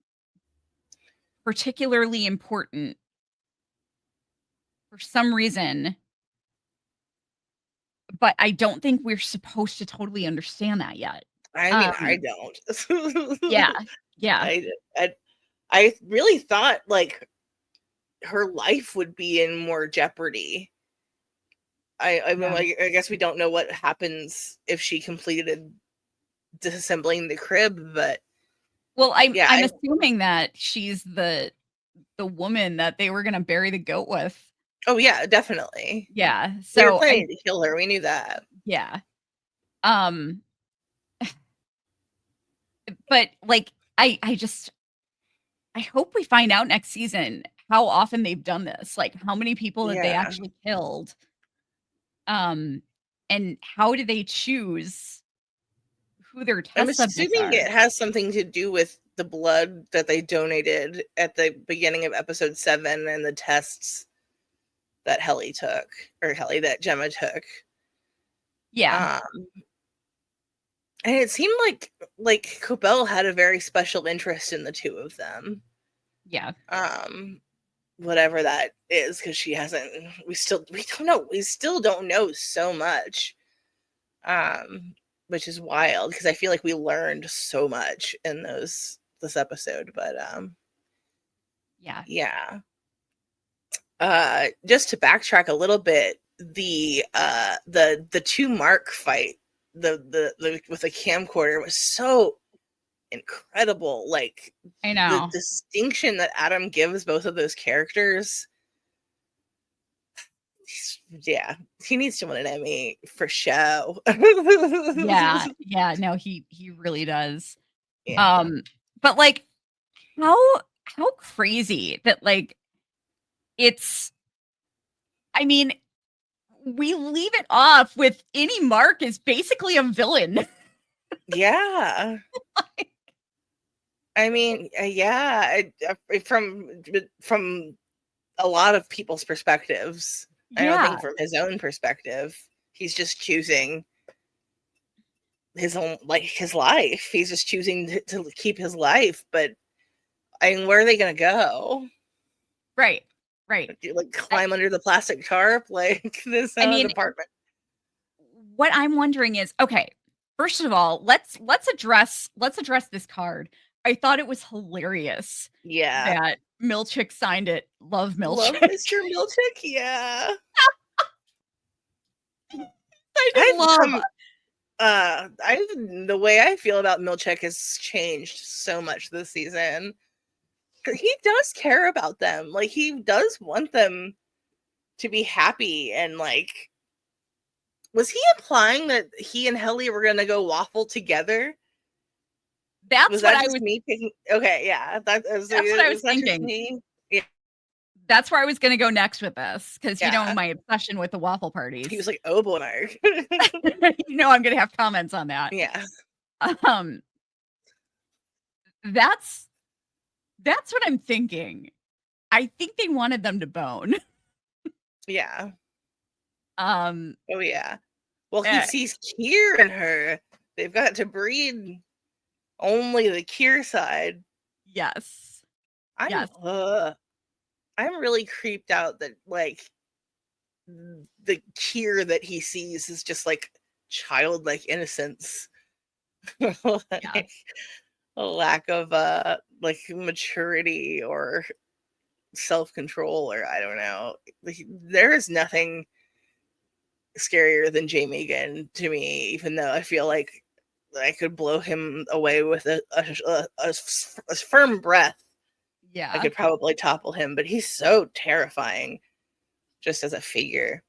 particularly important for some reason, but I don't think we're supposed to totally understand that yet. I mean, I Um, don't. yeah, yeah, I, I I really thought like her life would be in more jeopardy. I mean, yeah. like, I guess we don't know what happens if she completed disassembling the crib, but Well, I'm yeah, I'm assuming that she's the woman that they were gonna bury the goat with. oh yeah, definitely. Yeah, They were so planning to kill her. We knew that. yeah. Um, but, like, I hope we find out next season how often they've done this, like, how many people that they Yeah, actually killed, um, and how do they choose who their I'm test subjects assuming are? it has something to do with the blood that they donated at the beginning of episode 7 and the tests that Helly took, or Helly that Gemma took. Yeah, Um, and it seemed like Cobell had a very special interest in the two of them. yeah, Um, whatever that is, because she hasn't. We don't know. We still don't know so much. Um, which is wild because I feel like we learned so much in this episode. But yeah, yeah. Just to backtrack a little bit, the two Mark fight, the with the camcorder was so incredible. Like, I the know. distinction that Adam gives both of those characters, yeah, he needs to win an Emmy for show. Yeah, yeah, no, he really does. Yeah. Um, but, like, how how crazy that, like, it's I mean, we leave it off with Innie Mark is basically a villain. Yeah. I mean, yeah, from a lot of people's perspectives. I don't Yeah, think from his own perspective, he's just choosing his own, like, his life. He's just choosing to keep his life. But I mean, where are they going to go? right, right. Do you, like, I climb under the plastic tarp, like this I mean, apartment? what I'm wondering is, okay, first of all, let's address this card. I thought it was hilarious Yeah, that Milchick signed it, "Love love Milchick." Mr. Milchick. Yeah, I did I've love. come. I The way I feel about Milchick has changed so much this season. He does care about them. Like, he does want them to be happy and, like, Was he implying that he and Helly were gonna go waffle together? That's Was what that I just was me picking? Okay, yeah, that was. that's what I was Was that just thinking. me? Yeah, That's where I was gonna go next with this, because yeah. my obsession with the waffle He was parties. like, "Oh boy, Mark." I'm gonna have comments on that. Yeah, Um, that's that's what I'm thinking. I think they wanted them to bone. yeah. Um, Oh yeah. Well, he eh, sees Kier in her. They've got to breed only the Kier side. yes. I'm Yes. I'm really creeped out that like the Kier that he sees is just like childlike innocence. Yeah. Like a lack of like maturity or self-control, or I don't know. There is nothing scarier than J. Megan to me, even though I feel like I could blow him away with a firm breath. I Yeah. could probably topple him, but he's so terrifying just as a figure.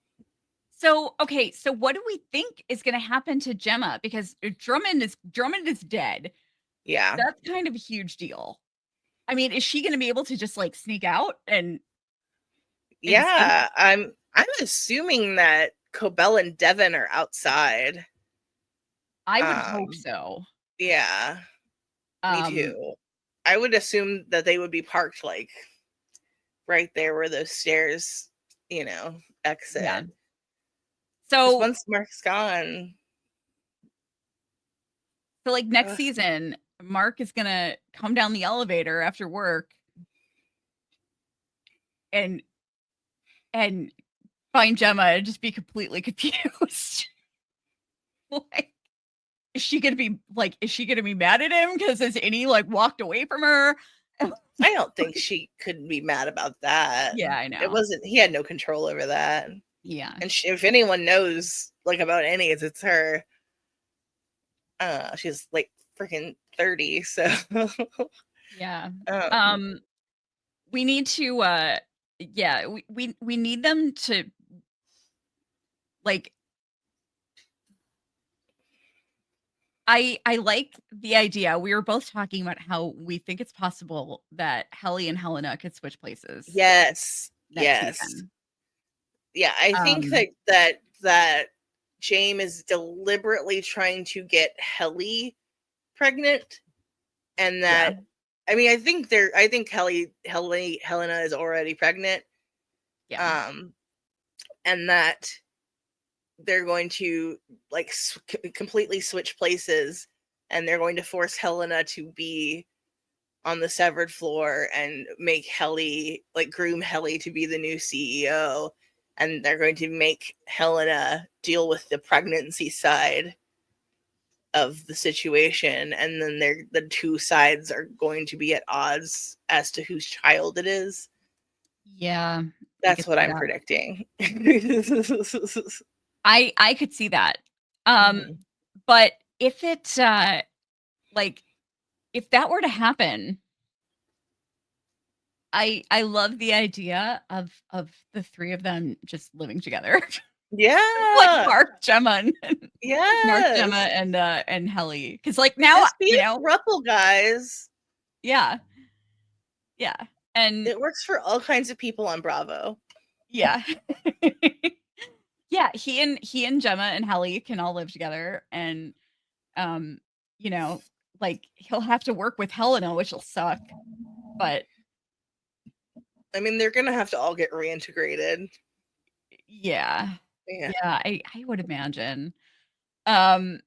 So, okay, so what do we think is gonna happen to Gemma? Because Drummond is dead. Yeah. That's kind of a huge deal. I mean, is she gonna be able to just, like, sneak out and escape? Yeah. I'm assuming that Cobell and Devin are outside. I would hope Um, so. yeah, me Um, too. I would assume that they would be parked like right there where those stairs, yeah. exit. Because So once Mark's gone, like, next ugh, season, Mark is gonna come down the elevator after work and and find Gemma and just be completely confused. Like, is she gonna be mad at him because has Innie, like, walked away from her? I don't think she could be mad about that. Yeah, I It know. wasn't, he had no control over that. Yeah. And if anyone knows like about any, it's her. She's like freaking 30, so Yeah. um Um, we need to, yeah, we need them to, like, I like the idea. We were both talking about how we think it's possible that Helly and Helena could switch places yes, next yes. season. Yeah, I think Um, that James is deliberately trying to get Helly pregnant, and yeah, that, I mean, I think Helena is already pregnant. yeah, Um and that they're going to like completely switch places, and they're going to force Helena to be on the severed floor and make Helly, like groom Helly to be the new CEO, and they're going to make Helena deal with the pregnancy side of the situation, and then the two sides are going to be at odds as to whose child it is. yeah. I That's could what see I'm that. predicting. I could see that. Um, Mhm. but if it, like, if that were to happen, I love the idea of the 3 of them just living together. Like Yeah. Mark, Gemma, Yes. and Helly. Because, like, now, Just be a throuple, guys. yeah, yeah, and It works for all kinds of people on Bravo. yeah. Yeah, he and Gemma and Helly can all live together and, um, you know, like, he'll have to work with Helena, which'll suck, but I mean, they're gonna have to all get reintegrated. yeah. Yeah. Yeah, I would imagine. Um,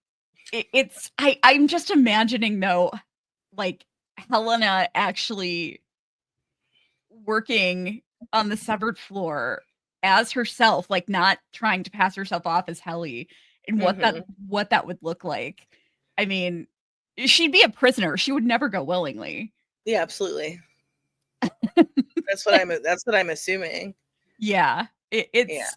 I'm just imagining, though, like, Helena actually working on the severed floor as herself, like, not trying to pass herself off as Helly, and Hmm. what that would look like. I mean, she'd be a prisoner, she would never go willingly. Yeah, absolutely. That's what I'm assuming. Yeah, Yeah. it's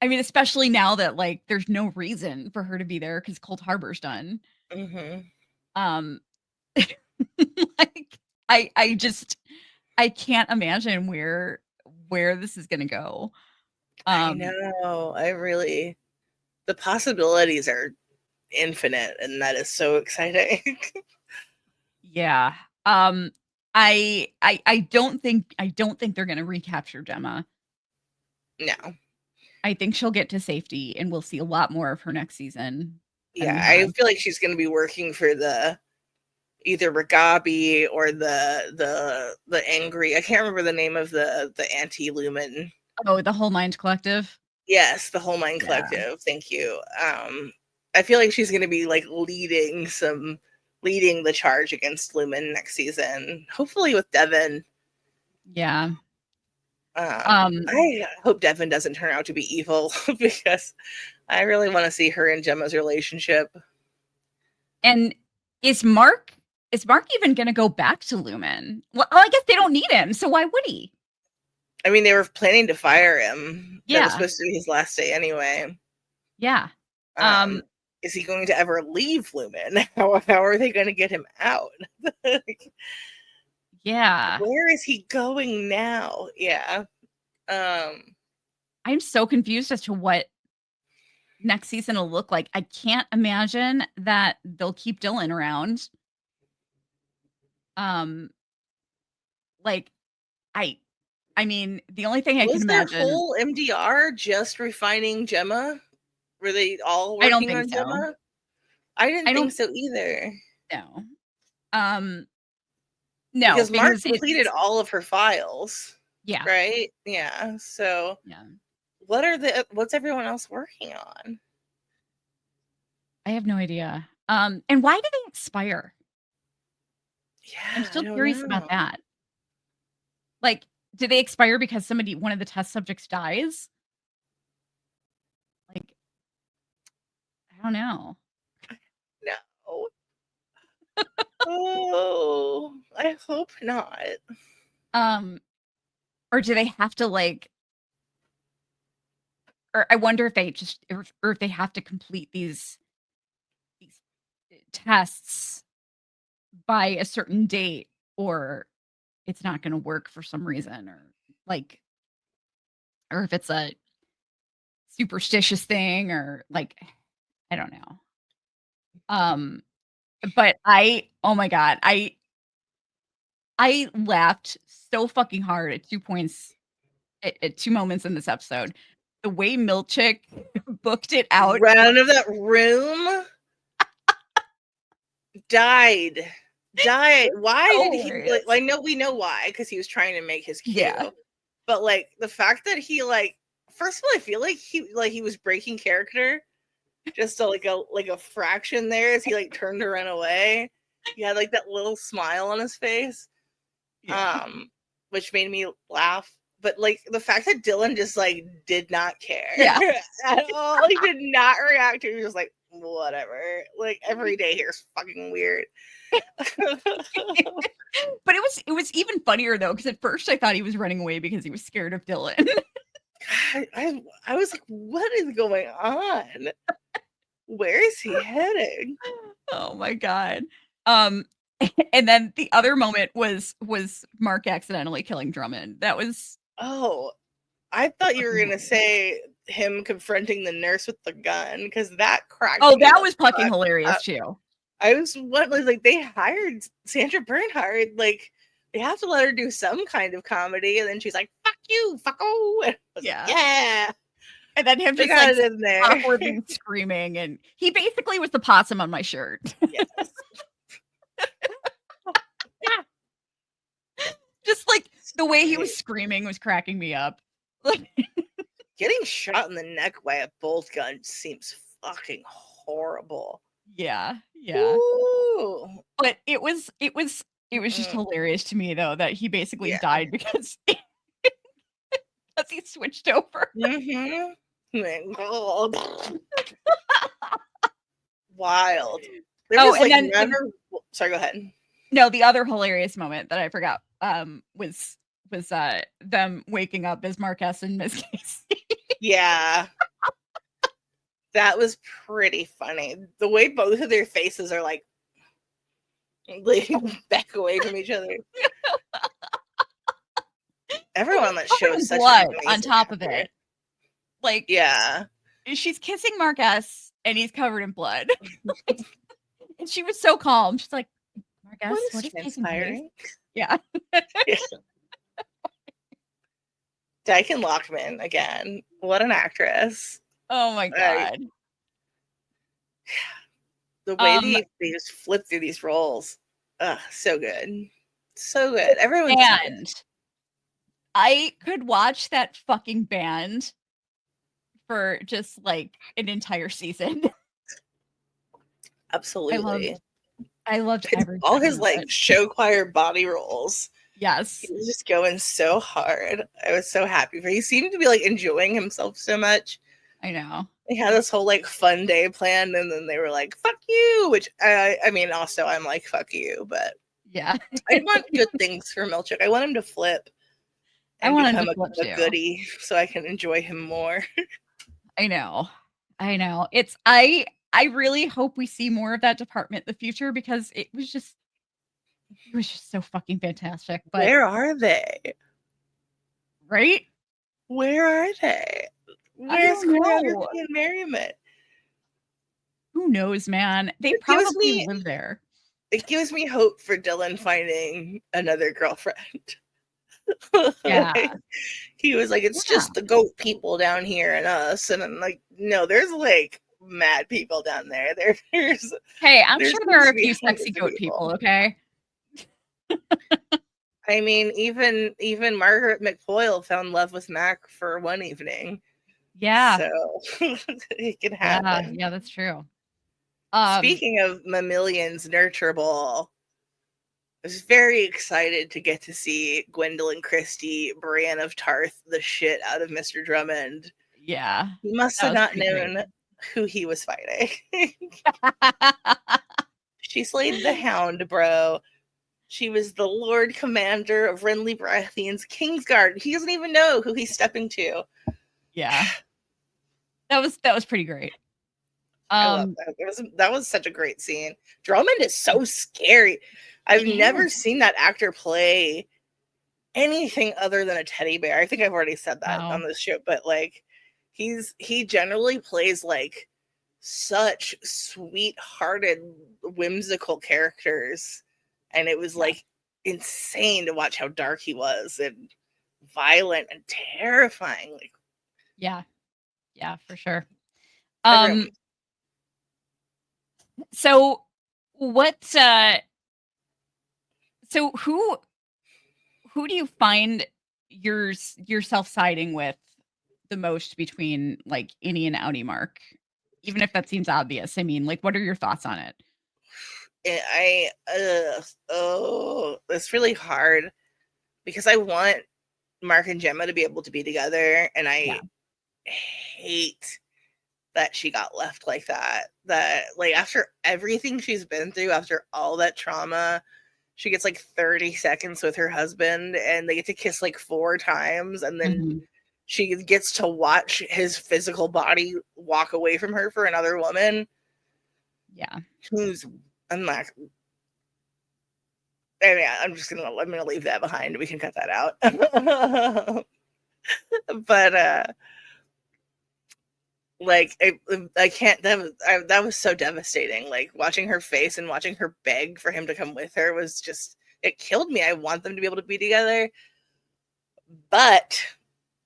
I mean, especially now that, like, there's no reason for her to be there because Cold Harbor's done. Hmm. Um, like, I just I can't imagine where this is gonna go. I Um, know. I really. the possibilities are infinite, and that is so exciting. Yeah. I don't think they're gonna recapture Gemma. No. I think she'll get to safety, and we'll see a lot more of her next season than we Yeah, I have. feel like she's going to be working for the either Ragabi or the angry. I can't remember the name of the anti-Lumen. Oh, the Whole Mind Collective? Yes, the Whole Mind Yeah. Collective. Thank you. I feel like she's going to be like leading the charge against Lumen next season. Hopefully with Devin. Yeah. I hope Devin doesn't turn out to be evil because I really want to see her and Gemma's relationship. And is Mark even gonna go back to Lumen? Well, I guess they don't need him, so why would he? I mean, they were planning to fire him. That was Yeah. supposed to be his last day anyway. Yeah. Is he going to ever leave Lumen? How are they going to get him out? Yeah. Where is he going now? Yeah. I'm so confused as to what next season will look like. I can't imagine that they'll keep Dylan around. Like I mean, the only thing I can Was their imagine. whole MDR just refining Gemma? Were they all I don't working think on so. Gemma? I didn't I think don't so either. know. No, Because Mark because completed it's all of her files. yeah. Right? Yeah. So Yeah. what's everyone else working on? I have no idea. And why do they expire? Yeah, I'm I still don't curious know. about that. Like, do they expire because one of the test subjects dies? Like, I don't know. No. Oh, I hope not. Or do they have to or I wonder if they just or if they have to complete these tests by a certain date, or it's not going to work for some reason, like or if it's a superstitious thing, or I don't know. But oh my god, I laughed so fucking hard at 2 points at 2 moments in this episode. The way Milchick booked it out. Ran out of that room. Died. Why did he Hilarious. I know we know why, because he was trying to make his cue. Yeah. But like the fact that he first of all, I feel like he was breaking character just like a fraction there as he turned to run away. He had that little smile on his face. Yeah. Which made me laugh. But the fact that Dylan just did not care Yeah. at all, he did not react to it. He was just whatever. Every day here is fucking weird. But it was even funnier though, because at first I thought he was running away because he was scared of Dylan. I was like, what is going on? Where is he heading? Oh my god. And then the other moment was Mark accidentally killing Drummond. That was I thought you were gonna say him confronting the nurse with the gun, because that cracked Oh, me that the was fucking fuck hilarious up. too. I was they hired Sandra Bernhard, they have to let her do some kind of comedy, and then she's like, "Fuck you, fucko!" And I was Yeah. yeah. And then him They just got it in there. awkwardly screaming, and he basically was the possum on my shirt. Yes. Just the way he was screaming was cracking me up. Getting shot in the neck by a bolt gun seems fucking horrible. Yeah. Ooh. But it was just hilarious to me though that he basically died because he switched over. Mm-hmm. Wild. There was and then sorry, go ahead. No, the other hilarious moment that I forgot was them waking up as Marquez and Miss Casey. Yeah. That was pretty funny. The way both of their faces are back away from each other. Everyone on that show is such blood an on top of it. yeah. she's kissing Marcus and he's covered in blood. And she was so calm. She's like, Marcus, what is taking place? transpiring? Yeah. Yeah. Dyken Lockman again. What an actress. Oh my God. The way they just flip through these roles. So good. So good. Everyone's so good. And I could watch that fucking band for just like an entire season. Absolutely. I loved every all his second of like it. show choir body rolls. Yes. He was just going so hard. I was so happy for. He seemed to be like enjoying himself so much. I know. They had this whole like fun day planned, and then they were like, "Fuck you," which I mean, also I'm like, "Fuck you," but Yeah. I want good things for Milchick. I want him to flip I and want him become to flip a too. goodie, so I can enjoy him more. I know. It's I really hope we see more of that department in the future because it was just so fucking fantastic. But Where are they? right? Where are they? I Where's don't choreography know. and merriment? Who knows, man? They It gives probably me live there. it gives me hope for Dylan finding another girlfriend. Yeah. Like, he was like, it's Yeah. just the goat people down here and us. And I'm like, no, there's like mad people down there. There's Hey, I'm there's sure there are a supposed to be few sexy hundreds of goat people, okay? I mean, even Margaret McFoyle found love with Mac for one evening. Yeah. So it can happen. Yeah, that's true. Speaking of mammalians nurturable, I was very excited to get to see Gwendolyn Christie, Brienne of Tarth, the shit out of Mr. Drummond. Yeah. He must have not known who he was fighting. She slayed the Hound, bro. She was the Lord Commander of Renly Baratheon's Kingsguard. He doesn't even know who he's stepping to. Yeah. That was pretty great. I love that. That was such a great scene. Drummond is so scary. I've never seen that actor play anything other than a teddy bear. I think I've already said that on this show, but like he generally plays like such sweet-hearted, whimsical characters, and it was like insane to watch how dark he was and violent and terrifying. Like, yeah, for sure. Everyone. So what? So who do you find yourself siding with the most between like Innie and Outie Mark? Even if that seems obvious. I mean, like, what are your thoughts on it? It's really hard because I want Mark and Gemma to be able to be together, and I hate that she got left like that. That like after everything she's been through, after all that trauma, she gets like 30 seconds with her husband, and they get to kiss like 4 times, and then she gets to watch his physical body walk away from her for another woman. Yeah. Who's I'm not anyway, I'm gonna leave that behind. We can cut that out. But like I can't. That was so devastating. Like watching her face and watching her beg for him to come with her was just, it killed me. I want them to be able to be together, but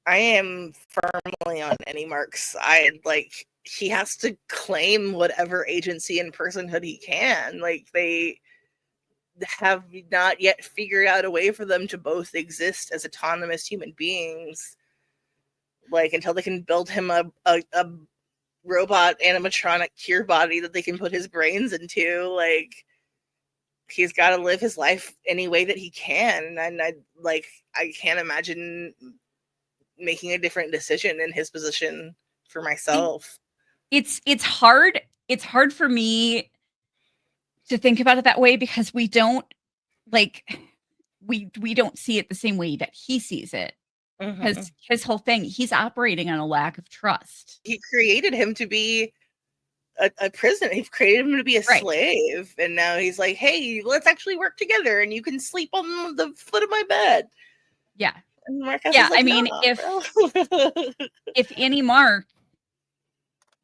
I am firmly on Innie Mark's side. Like he has to claim whatever agency and personhood he can. Like they have not yet figured out a way for them to both exist as autonomous human beings. Like until they can build him a robot animatronic cure body that they can put his brains into, like he's got to live his life any way that he can. And I can't imagine making a different decision in his position for myself. It's hard for me to think about it that way because we don't see it the same way that he sees it. Because his whole thing, he's operating on a lack of trust. He created him to be a prisoner. He created him to be a slave, and now he's like, "Hey, let's actually work together, and you can sleep on the foot of my bed." Yeah, and Marcus yeah. like, I mean, if Innie Mark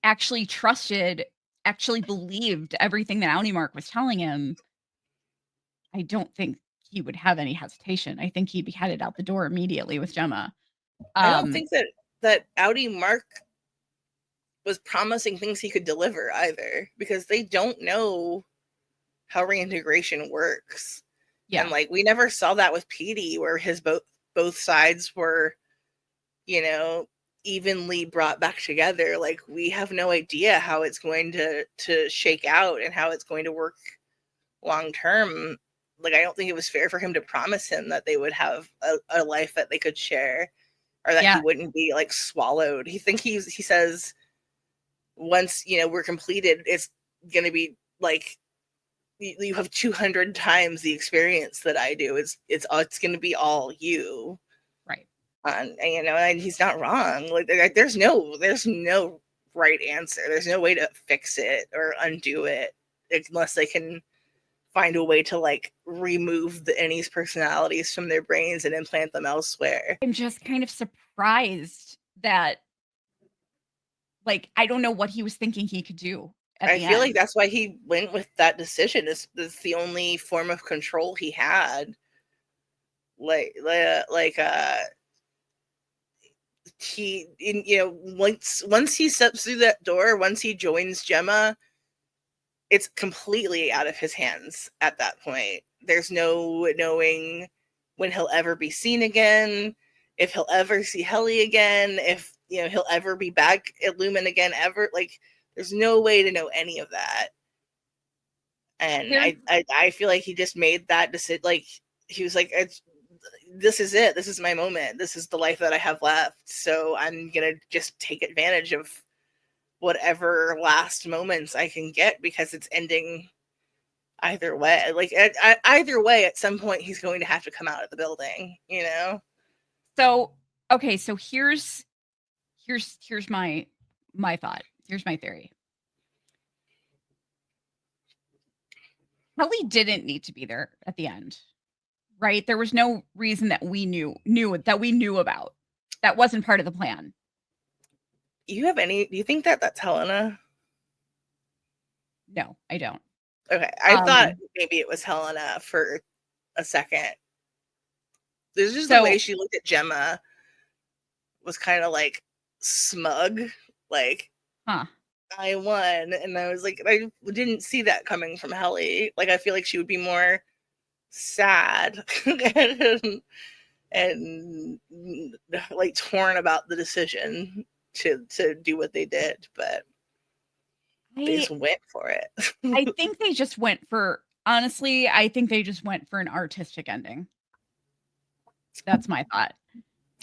actually trusted, actually believed everything that Outie Mark was telling him, I don't think he would have any hesitation. I think he'd be headed out the door immediately with Gemma. I don't think that outie Mark was promising things he could deliver either, because they don't know how reintegration works. And Yeah. like we never saw that with Petey, where his both sides were, you know, evenly brought back together. Like we have no idea how it's going to shake out and how it's going to work long term. Like I don't think it was fair for him to promise him that they would have a life that they could share, or that he Yeah. wouldn't be like swallowed. He says once, you know, we're completed, it's going to be like you have 200 times the experience that I do. It's going to be all you. Right. And you know, and he's not wrong. Like there's no right answer. There's no way to fix it or undo it unless they can find a way to like remove the Innie's personalities from their brains and implant them elsewhere. I'm just kind of surprised that, like, I don't know what he was thinking he could do at I the feel like end. that's why he went with that decision. Is the only form of control he had. Like he, you know, once he steps through that door, once he joins Gemma, it's completely out of his hands at that point. There's no knowing when he'll ever be seen again, if he'll ever see Helly again, if, you know, he'll ever be back at Lumon again ever. Like there's no way to know any of that. And There I feel like he just made that decision. Like he was like, this is it. This is my moment. This is the life that I have left. So I'm gonna just take advantage of whatever last moments I can get, because it's ending either way. Like either way, at some point he's going to have to come out of the building. You know. So, okay, so here's my thought. Here's my theory. Helly didn't need to be there at the end, right? There was no reason that we knew about. That wasn't part of the plan. Do you think that that's Helena? No, I don't. Okay, I thought maybe it was Helena for a second. There's just the way So, she looked at Gemma was kind of like smug, like huh. I won, and I was like, I didn't see that coming from Helly. Like I feel like she would be more sad and like torn about the decision to do what they did, but they I just went for it. I think they just went for honestly, I think they just went for an artistic ending. That's my thought.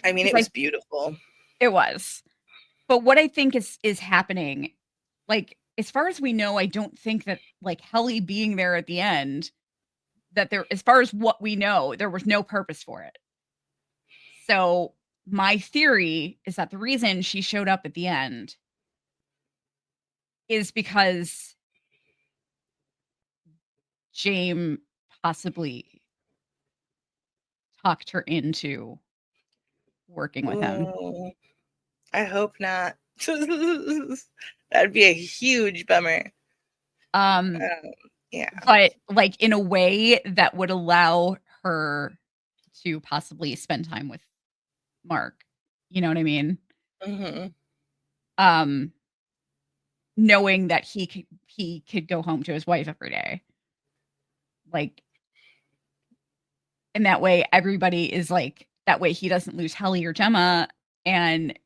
I mean, it Because was beautiful. it was. But what I think is happening, like, as far as we know, I don't think that, like, Helly being there at the end, that there as far as what we know, there was no purpose for it. So, my theory is that the reason she showed up at the end is because James possibly talked her into working with him. Oh, I hope not. That'd be a huge bummer. Um, Yeah. but, like, in a way that would allow her to possibly spend time with Mark. You know what I mean? Hmm. Um, knowing that he could go home to his wife every day. Like, and that way everybody is like that way he doesn't lose Helly or Gemma, and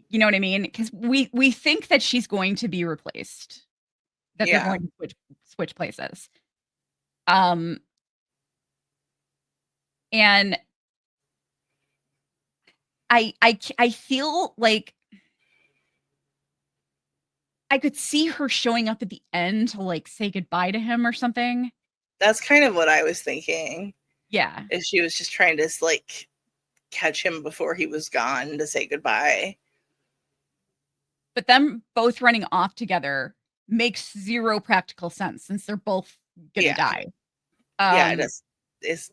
you know what I mean? Because we think that she's going to be replaced, that they're Yeah. going to switch places. Um, and I feel like I could see her showing up at the end to, like, say goodbye to him or something. That's kind of what I was thinking. Yeah. If she was just trying to like catch him before he was gone to say goodbye. But them both running off together makes 0 practical sense since they're both gonna Yeah. die. Yeah, it Um, is. It's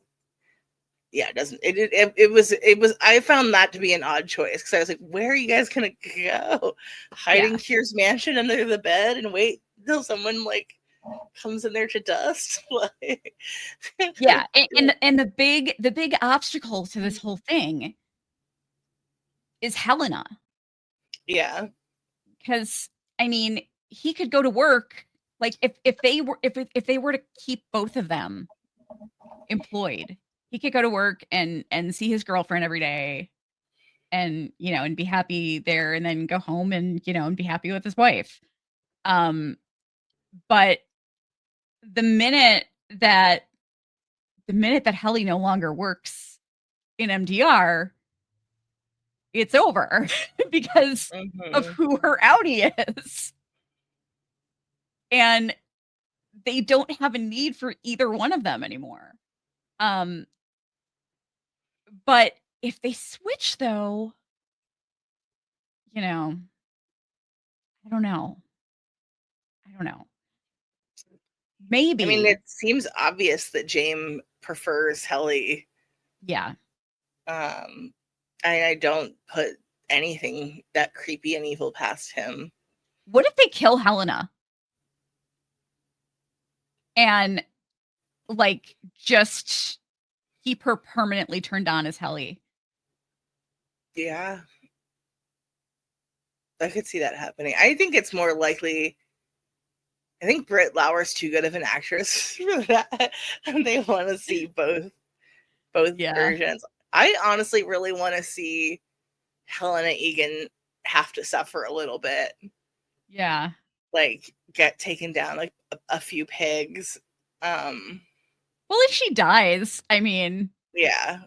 yeah, it doesn't. It was. I found that to be an odd choice because I was like, where are you guys gonna go? Hide in Kier's mansion under the bed and wait till someone like comes in there to dust. Like, Yeah, and the big obstacle to this whole thing is Helena. yeah. Because I mean, he could go to work like if they were to keep both of them employed, he could go to work and see his girlfriend every day and and be happy there and then go home and and be happy with his wife. Um but the minute that Helly no longer works in MDR, it's over because of Mm-hmm. who her outie is. And they don't have a need for either one of them anymore. Um, but if they switch though, you know, I don't know. I don't know. I mean, Maybe. it seems obvious that James prefers Helly. Yeah. Um, I don't put anything that creepy and evil past him. What if they kill Helena and like just keep her permanently turned on as Helly? Yeah, I could see that happening. I think it's more likely. I think Britt Lauer's too good of an actress for that, and they want to see both Yeah. versions. I honestly really want to see Helena Egan have to suffer a little bit, Yeah. like get taken down like a few pegs. Um, Well, if she dies, I mean, yeah,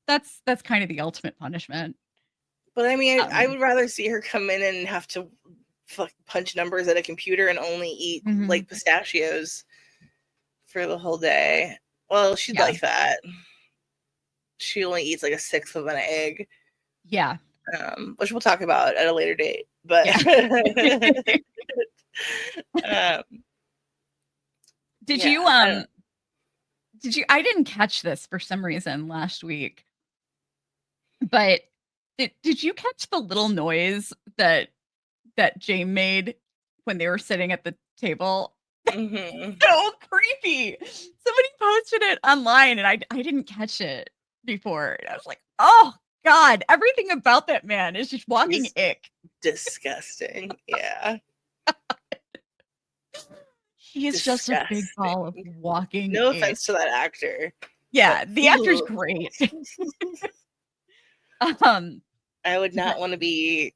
that's kind of the ultimate punishment. but I mean, I Um, would rather see her come in and have to punch numbers at a computer and only eat mhm. like pistachios for the whole day. Well, she'd Yeah. like that. She only eats like a sixth of an egg, Yeah. which we'll talk about at a later date. But Yeah. um, Did yeah, you I don't. I didn't catch this for some reason last week, but did you catch the little noise that Jane made when they were sitting at the table? Mhm. So creepy. Somebody posted it online and I didn't catch it before. And I was like, "Oh god, everything about that man is just walking He's ick." disgusting. Yeah, He is just a big ball of disgusting. walking No ick. offense to that actor, but Yeah, the actor's ugh. great. Um, I would but not want to be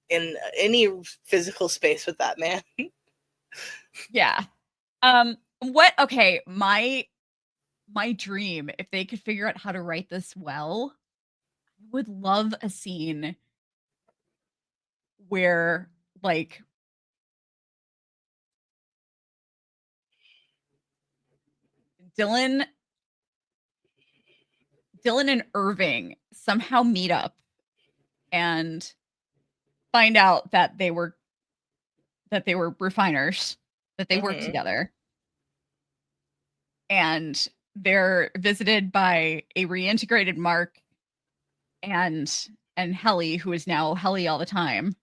in any physical space with that man. yeah. What okay, my dream, if they could figure out how to write this well, I would love a scene where like Dylan Dylan and Irving somehow meet up and find out that they were refiners, that they worked Hmm. together. And they're visited by a reintegrated Mark and Helly, who is now Helly all the time.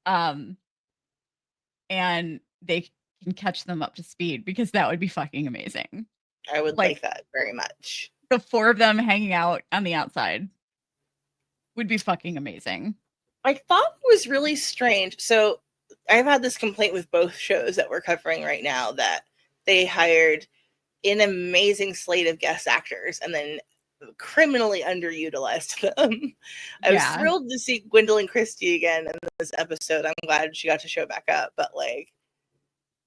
Um, and they can catch them up to speed because that would be fucking amazing. I would Like like that very much. the four of them hanging out on the outside would be fucking amazing. I thought it was really strange. So I've had this complaint with both shows that we're covering right now that they hired an amazing slate of guest actors and then criminally underutilized them. I was Yeah. thrilled to see Gwendolyn Christie again in this episode. I'm glad she got to show back up, but like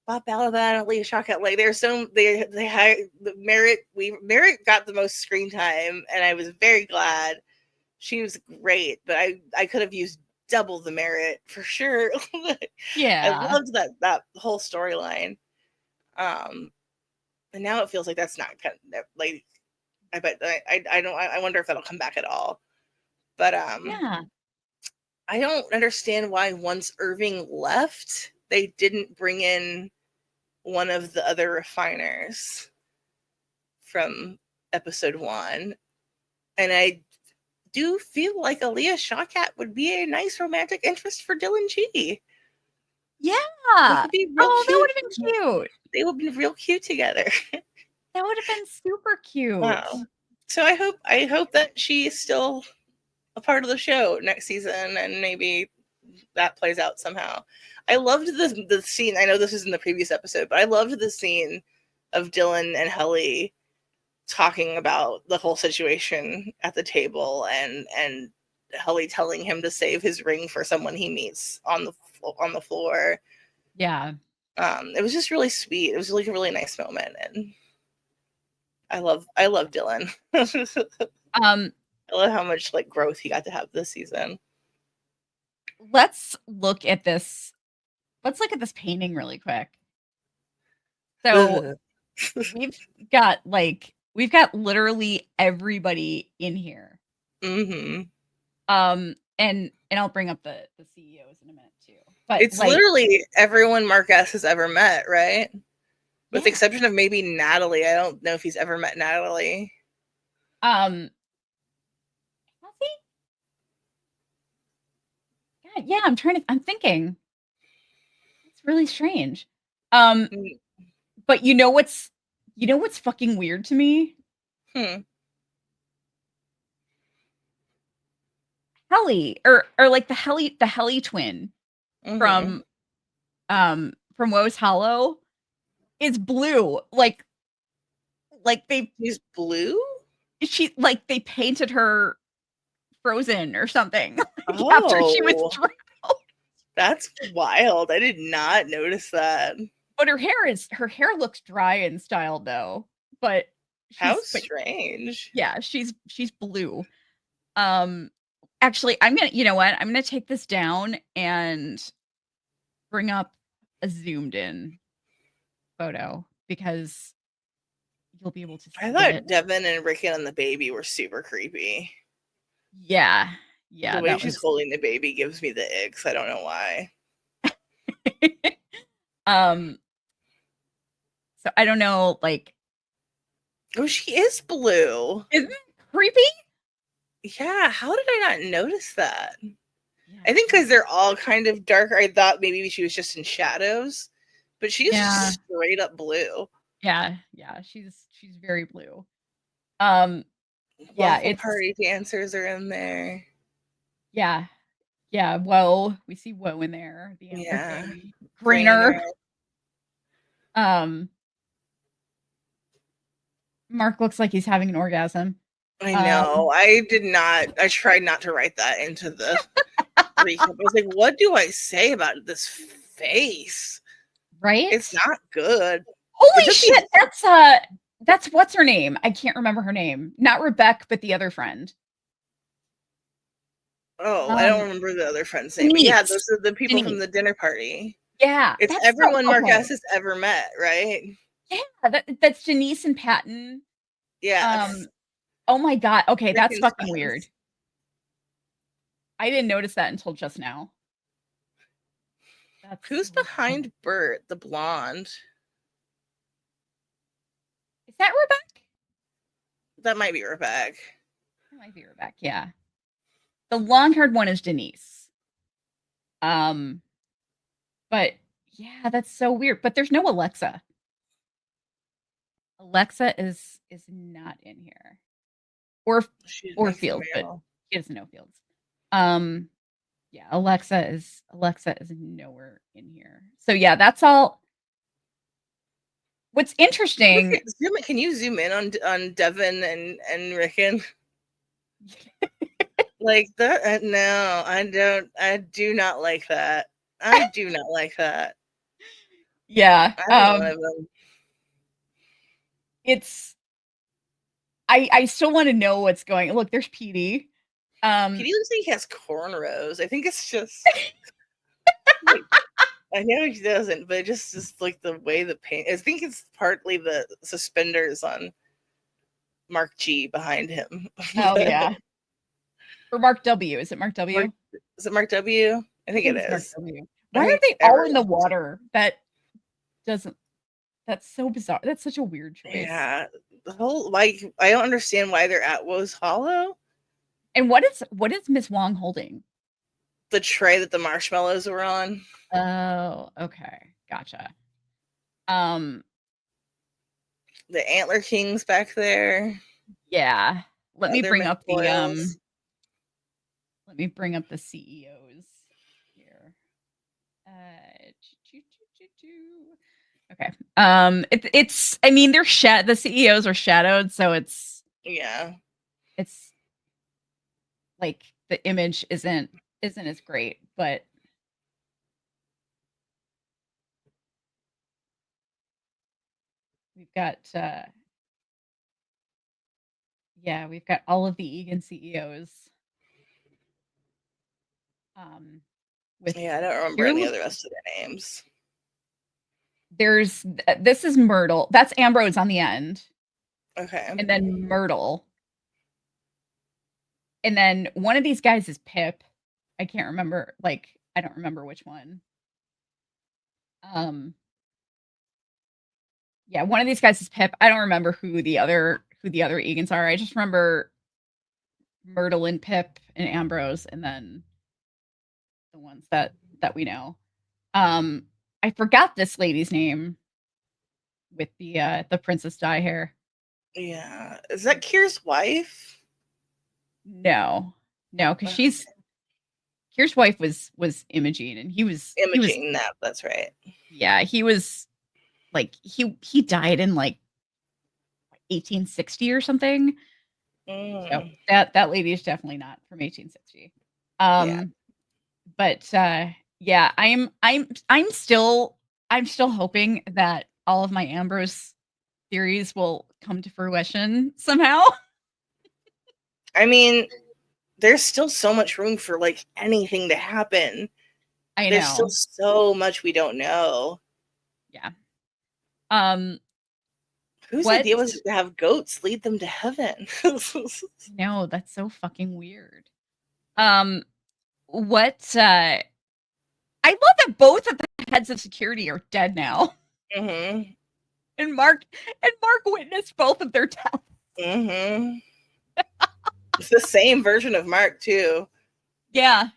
Bob Balaban, Leah Shawkat, like there's so they hired the Merritt got the most screen time, and I was very glad. She was great, but I could have used double the Merritt for sure. I Yeah. loved that whole storyline. Um, and now it feels like that's not kind of like I bet I don't I wonder if that'll come back at all. But Yeah. I don't understand why once Irving left, they didn't bring in one of the other refiners from episode 1. And I do feel like Aaliyah Shawkat would be a nice romantic interest for Dylan G. Yeah. They could be real Oh, that cute. would have been cute. They would be real cute together. That would have been super cute. Wow. So I hope that she is still a part of the show next season, and maybe that plays out somehow. I loved the scene. I know this is in the previous episode, but I loved the scene of Dylan and Helly talking about the whole situation at the table, and Helly telling him to save his ring for someone he meets on the floor. Yeah. It was just really sweet. It was like a really nice moment, and I love Dylan. I love how much like growth he got to have this season. Let's look at this. Let's look at this painting really quick. So we've got literally everybody in here. Mm-hmm. And I'll bring up the CEOs in a minute too. But it's like, literally everyone Mark S has ever met, right? With the yeah. exception of maybe Natalie. I don't know if he's ever met Natalie. Has he? God, yeah, I'm thinking. It's really strange. But you know what's fucking weird to me? Helly, or like the Helly twin from Woe's Hollow is blue. Like She's blue? they painted her frozen or something after she was drowned. That's wild. I did not notice that. But her hair looks dry and styled though. But how strange. Yeah, she's blue. Actually, I'm gonna take this down and bring up a zoomed in photo because you'll be able to see I thought it. Devin and Rickon and the baby were super creepy. Yeah. The way she's holding the baby gives me the icks. I don't know why. So I don't know, like. Oh, she is blue. Isn't it creepy? Yeah, how did I not notice that? Yeah, I think because they're all kind of darker. I thought maybe she was just in shadows, but she's just straight up blue. Yeah, she's very blue. Waffle party dancers are in there. Yeah. Whoa, we see Whoa in there. The Grainer. Mark looks like he's having an orgasm. I know. I tried not to write that into the recap. I was like, what do I say about this face? Right? It's not good. Holy shit, that's what's her name? I can't remember her name. Not Rebecca, but the other friend. Oh, I don't remember the other friend's name. But yeah, those are the people from the dinner party. Yeah. It's everyone Marquez has ever met, right? Yeah, that's Janice and Patton. Yeah. Oh my god. Okay, that's fucking weird. I didn't notice that until just now. Who's behind Bert, the blonde? Is that Rebecca? That might be Rebecca. Yeah. The long-haired one is Denise. But yeah, that's so weird. But there's no Alexa. Alexa is not in here. Or Fields, but she doesn't know Fields. Yeah, Alexa is nowhere in here. So yeah, that's all. What's interesting? Can you zoom in on Devin and Rickon? Like that? No, I don't. I do not like that. I do not like that. Yeah. One of them. It's. I still want to know what's going. Look, there's Petey. Petey looks like he has cornrows. I think it's just. Like, I know he doesn't, but just like the way the paint. I think it's partly the suspenders on Mark G behind him. Oh yeah. Or Mark W. Is it Mark W? Is it Mark W? I think it is. Mark W. Why are they all in the water? That's so bizarre. That's such a weird choice. Yeah. the whole, like, I don't understand why they're at Woe's Hollow. And what is Miss Wong holding? The tray that the marshmallows were on. Oh, okay. Gotcha. Um, The Antler King's back there. yeah. Let me Other bring up the McFoyles. CEOs here. Choo, choo, choo, choo. Okay. It's I mean they're the CEOs are shadowed, so Yeah. it's like the image isn't as great, but we've got we've got all of the Egan CEOs. With Yeah, I don't remember here any of the rest of their names. there's this is Myrtle. That's Ambrose on the end. Okay. And then Myrtle. And then one of these guys is Pip. I can't remember, like, I don't remember which one. Yeah, one of these guys is Pip. I don't remember who the other Egans are. I just remember Myrtle and Pip and Ambrose, and then the ones that we know. I forgot this lady's name with the princess dye hair. Yeah. Is that Kier's wife? No, because she's Kier's wife was Imogene, and he was Imogene. That's right. yeah, he was like he died in like 1860 or something. So that lady is definitely not from 1860. Yeah. But yeah, I'm still hoping that all of my Ambrose theories will come to fruition somehow. I mean, there's still so much room for like anything to happen. I There's still know. so much we don't know. Yeah. Whose What? idea was it to have goats lead them to heaven? No, that's so fucking weird. What I love that both of the heads of security are dead now. Mm-hmm. And Mark witnessed both of their deaths. Mm-hmm. It's the same version of Mark too. Yeah,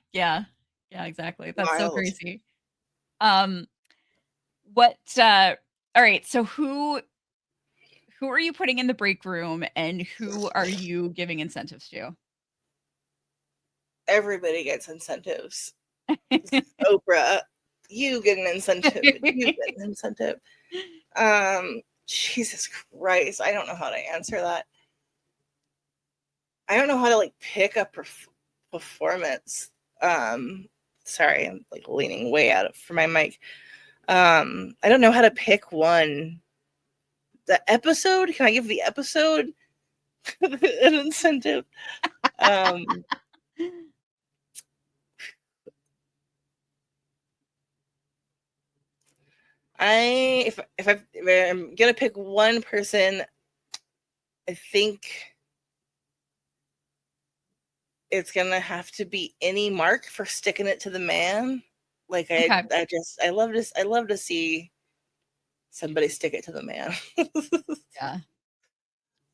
exactly. That's so Wild. crazy. What all right, so who are you putting in the break room and who are you giving incentives to? Everybody gets incentives. Oprah, you get an incentive. You get an incentive. Jesus Christ, I don't know how to answer that. I don't know how to like pick a performance. Sorry, I'm like leaning way out for my mic. I don't know how to pick one. The episode? Can I give the episode an incentive? If I'm gonna pick one person, I think it's gonna have to be Innie Mark for sticking it to the man. Like Okay. I love to see somebody stick it to the man. Yeah.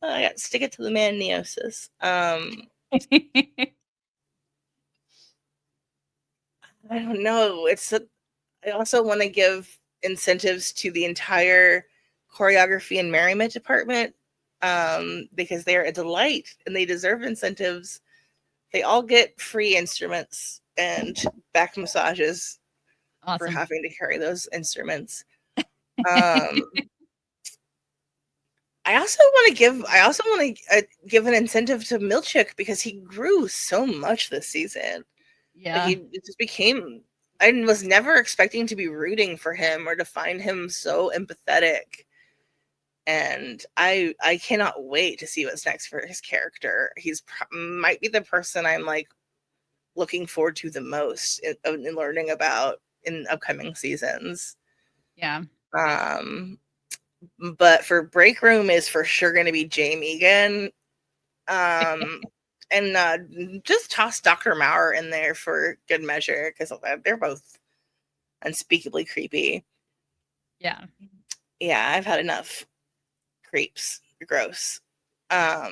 I got stick it to the man neosis. I don't know. I also want to give incentives to the entire choreography and merriment department because they're a delight and they deserve incentives. They all get free instruments and back massages for Awesome. having to carry those instruments. Um, I also want to give an incentive to Milchick because he grew so much this season. Yeah. He just became. I was never expecting to be rooting for him or to find him so empathetic. And I cannot wait to see what's next for his character. He's might be the person I'm like looking forward to the most in learning about in upcoming seasons. Yeah. But for break room is for sure going to be Jamie again. And just toss Dr. Maurer in there for good measure because they're both unspeakably creepy. Yeah. Yeah, I've had enough creeps. gross. Yeah.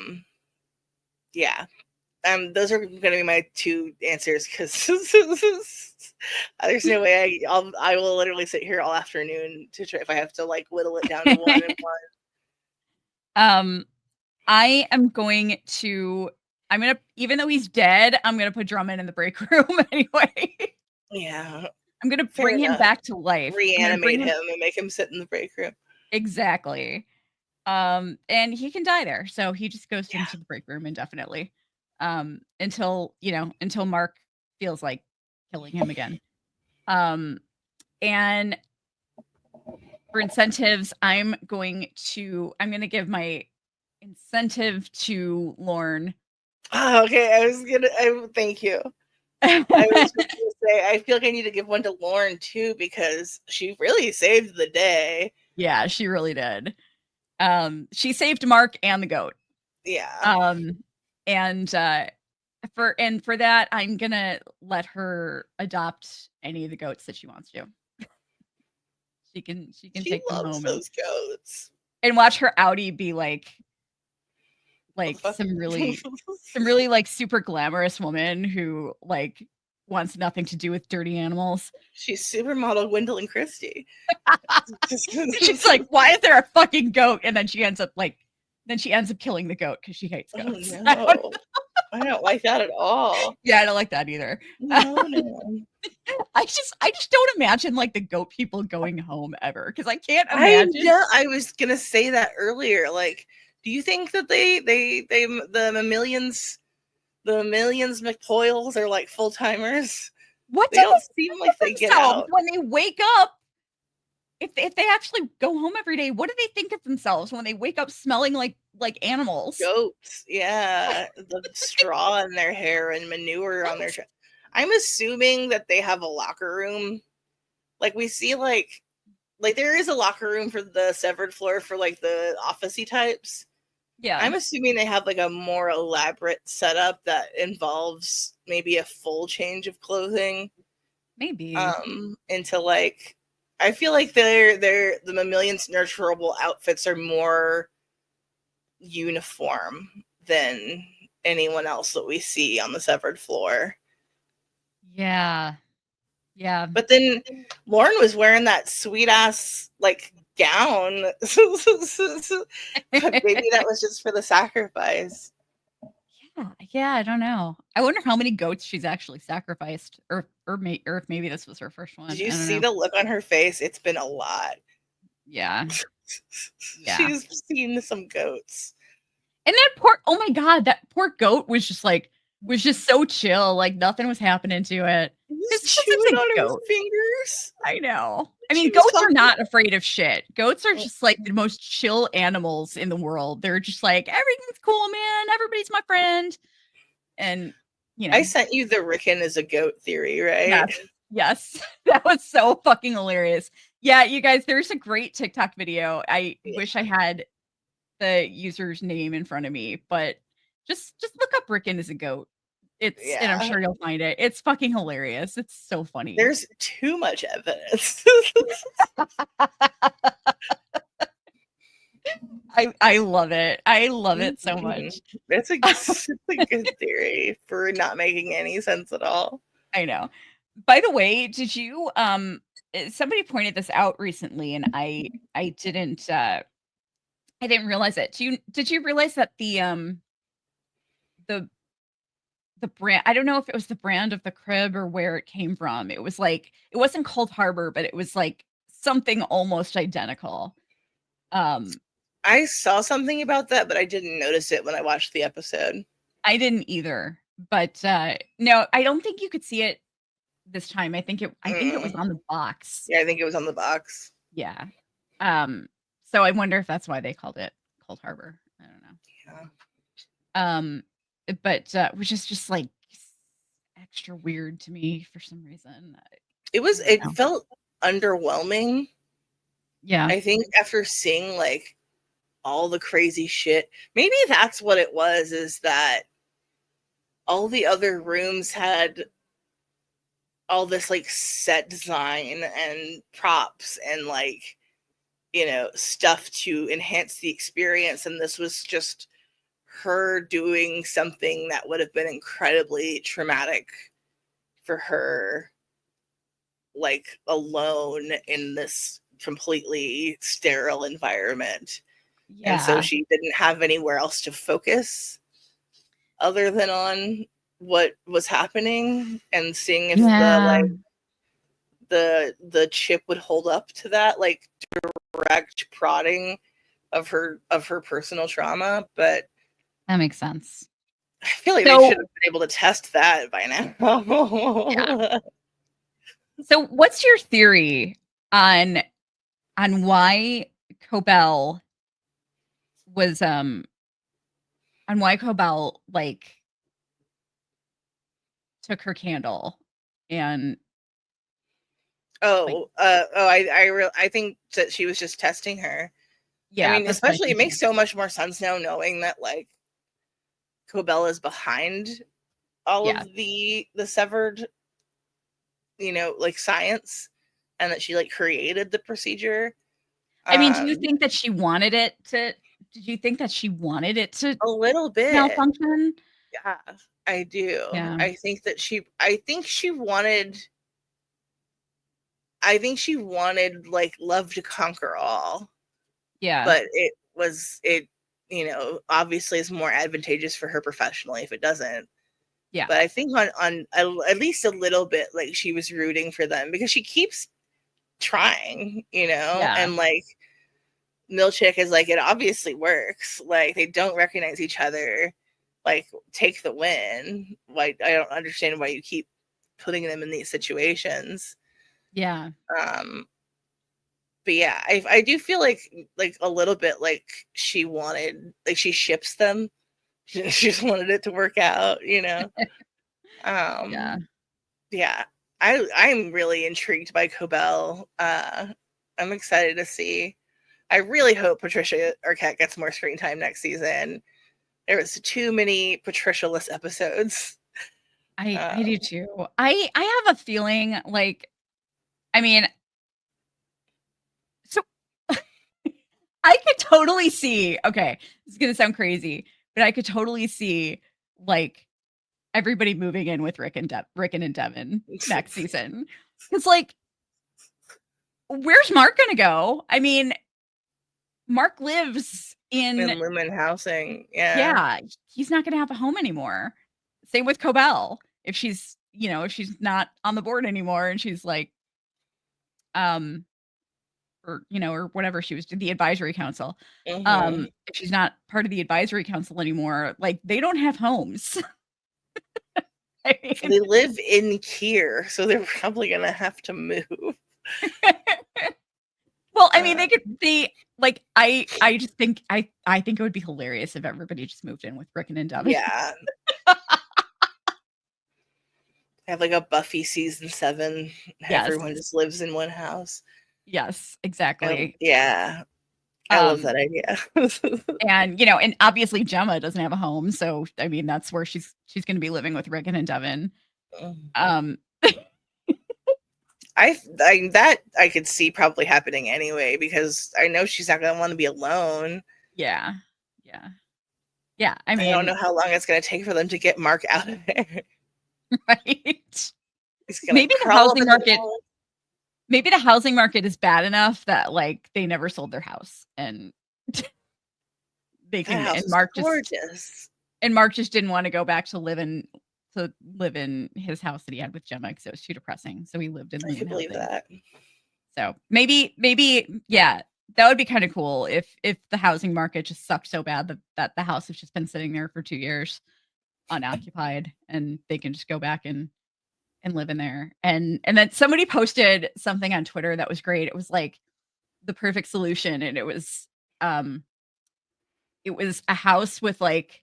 Those are going to be my two answers because there's no way I will literally sit here all afternoon to try if I have to like whittle it down to one and one. I am going to. I'm gonna, even though he's dead, I'm gonna put Drummond in the break room anyway. Yeah, I'm gonna fair bring him enough. back to life. I'm gonna bring Reanimate him and make him sit in the break room. exactly. And he can die there, so he just goes Yeah. into the break room indefinitely, until until Mark feels like killing him again. And for incentives, I'm gonna give my incentive to Lorne. Oh, okay. Thank you. I was just gonna say, I feel like I need to give one to Lauren too because she really saved the day. Yeah, she really did. She saved Mark and the goat. Yeah. And for that, I'm gonna let her adopt any of the goats that she wants to. She can She take them loves home those goats. and watch her outie be like What the fuck? some really like super glamorous woman who like wants nothing to do with dirty animals. She's supermodel Gwendolyn Christie. She's like, why is there a fucking goat? And then she ends up killing the goat because she hates Oh goats. no. I don't like that at all. Yeah, I don't like that either. No. I just don't imagine like the goat people going home ever because I can't I imagine. know. I was gonna say that earlier. Like, do you think that the millions McPoyles are like full timers? What They do don't they seem think like of they get themselves out. when they wake up? If they actually go home every day, what do they think of themselves when they wake up smelling like animals? Goats, yeah, the straw in their hair and manure on their. I'm assuming that they have a locker room. Like we see, like there is a locker room for the severed floor for like the officey types. Yeah, I'm assuming they have like a more elaborate setup that involves maybe a full change of clothing. maybe. Into like, I feel like the Mammalian's nurturable outfits are more uniform than anyone else that we see on the severed floor. Yeah. Yeah. But then Lauren was wearing that sweet ass like gown. But maybe that was just for the sacrifice. Yeah, I don't know. I wonder how many goats she's actually sacrificed, or if maybe this was her first Did one. you I don't see know. the look on her face? It's been a lot. Yeah, yeah. She's seen some goats. And that poor, oh my god, that poor goat was just so chill, like nothing was happening to it. Just It's because it's chewing a on her goat. fingers. I know. I She mean, was goats are talking. not afraid of shit. Goats are just like the most chill animals in the world. They're just like, everything's cool, man. Everybody's my friend. And I sent you the Rickon is a goat theory, right? yes, yes. That was so fucking hilarious. Yeah, you guys, there's a great TikTok video. I wish I had the user's name in front of me, but just look up Rickon is a goat. And I'm Yeah. sure you'll find it. It's fucking hilarious. It's so funny. There's too much evidence. I love it. I love it so much. It's a good theory for not making any sense at all. I know. By the way, did you somebody pointed this out recently and I didn't realize it. Did you realize that the the brand, I don't know if it was the brand of the crib or where it came from. It was like it wasn't Cold Harbor, but it was like something almost identical. Um I saw something about that, but I didn't notice it when I watched the episode. I didn't either. But no, I don't think you could see it this time. I think it was on the box. Yeah, I think it was on the box. Yeah. So I wonder if that's why they called it Cold Harbor. I don't know. Yeah. But which is just like extra weird to me for some reason. It felt underwhelming. Yeah. I think after seeing like all the crazy shit, maybe that's what it was, is that all the other rooms had all this like set design and props and like stuff to enhance the experience, and this was just her doing something that would have been incredibly traumatic for her, like alone in this completely sterile environment. And so Yeah. she didn't have anywhere else to focus other than on what was happening, and seeing if Yeah. the chip would hold up to that, like direct prodding of her personal trauma. But That makes sense. I feel like they should So have been able to test that by yeah. now. So what's your theory on why Cobell was on why Cobell like took her candle and like I think that she was just testing her. I yeah, mean, that's what I especially it think too. makes so much more sense now knowing that like Cobell is behind all Yeah. of the severed, like science, and that she like created the procedure. I mean, do you Um, think that she wanted it to did you think that she wanted it to a little bit. malfunction? Yeah, I do. Yeah. I think she wanted like love to conquer all, Yeah. but obviously is more advantageous for her professionally if it doesn't. Yeah. But I think on at least a little bit, like she was rooting for them because she keeps trying, Yeah. and like Milchick is like, it obviously works. Like they don't recognize each other. Like take the win. Like I don't understand why you keep putting them in these situations. Yeah. Um, but yeah, I do feel like a little bit like she wanted, like she ships them. She just wanted it to work out. Yeah. Um, yeah, I'm really intrigued by Cobell. I'm excited to see. I really hope Patricia Arquette gets more screen time next season. There was too many Patricia-less episodes. I do too. I have a feeling like I mean, so I could totally see okay, this is gonna sound crazy, but I could totally see like everybody moving in with Rickon and Devin next season. Because like, where's Mark gonna go? I mean, Mark lives In in Lumon housing, yeah. yeah, he's not gonna have a home anymore. Same with Cobell. If she's, if she's not on the board anymore and she's like, um, or whatever she was the advisory council. Hmm. If she's not part of the advisory council anymore, like they don't have homes. I mean, They live in Kier, so they're probably gonna have to move. well, I mean, Uh, they like I just think I think it would be hilarious if everybody just moved in with Rickon and Devin. yeah, have like a Buffy season 7. Yes. Everyone just lives in one house. Yes, exactly. Yeah, I love Um that idea. and and obviously Gemma doesn't have a home, so I mean that's where she's going to be living with Rickon and Devin. Um That I could see probably happening anyway, because I know she's not gonna want to be alone. yeah. Yeah. Yeah, I I don't mean, know how long it's gonna take for them to get Mark out of there. right? He's gonna Maybe the crawl up housing in the market wall. maybe the housing market is bad enough that like they never sold their house and they That can house is gorgeous. and Mark just didn't want to go back to live in his house that he had with Gemma because it was too depressing. So he lived in I Lumen could believe housing. that. So maybe yeah, that would be kind of cool if the housing market just sucked so bad that the house has just been sitting there for 2 years unoccupied and they can just go back and live in there. And then somebody posted something on Twitter that was great. It was like the perfect solution and it was a house with like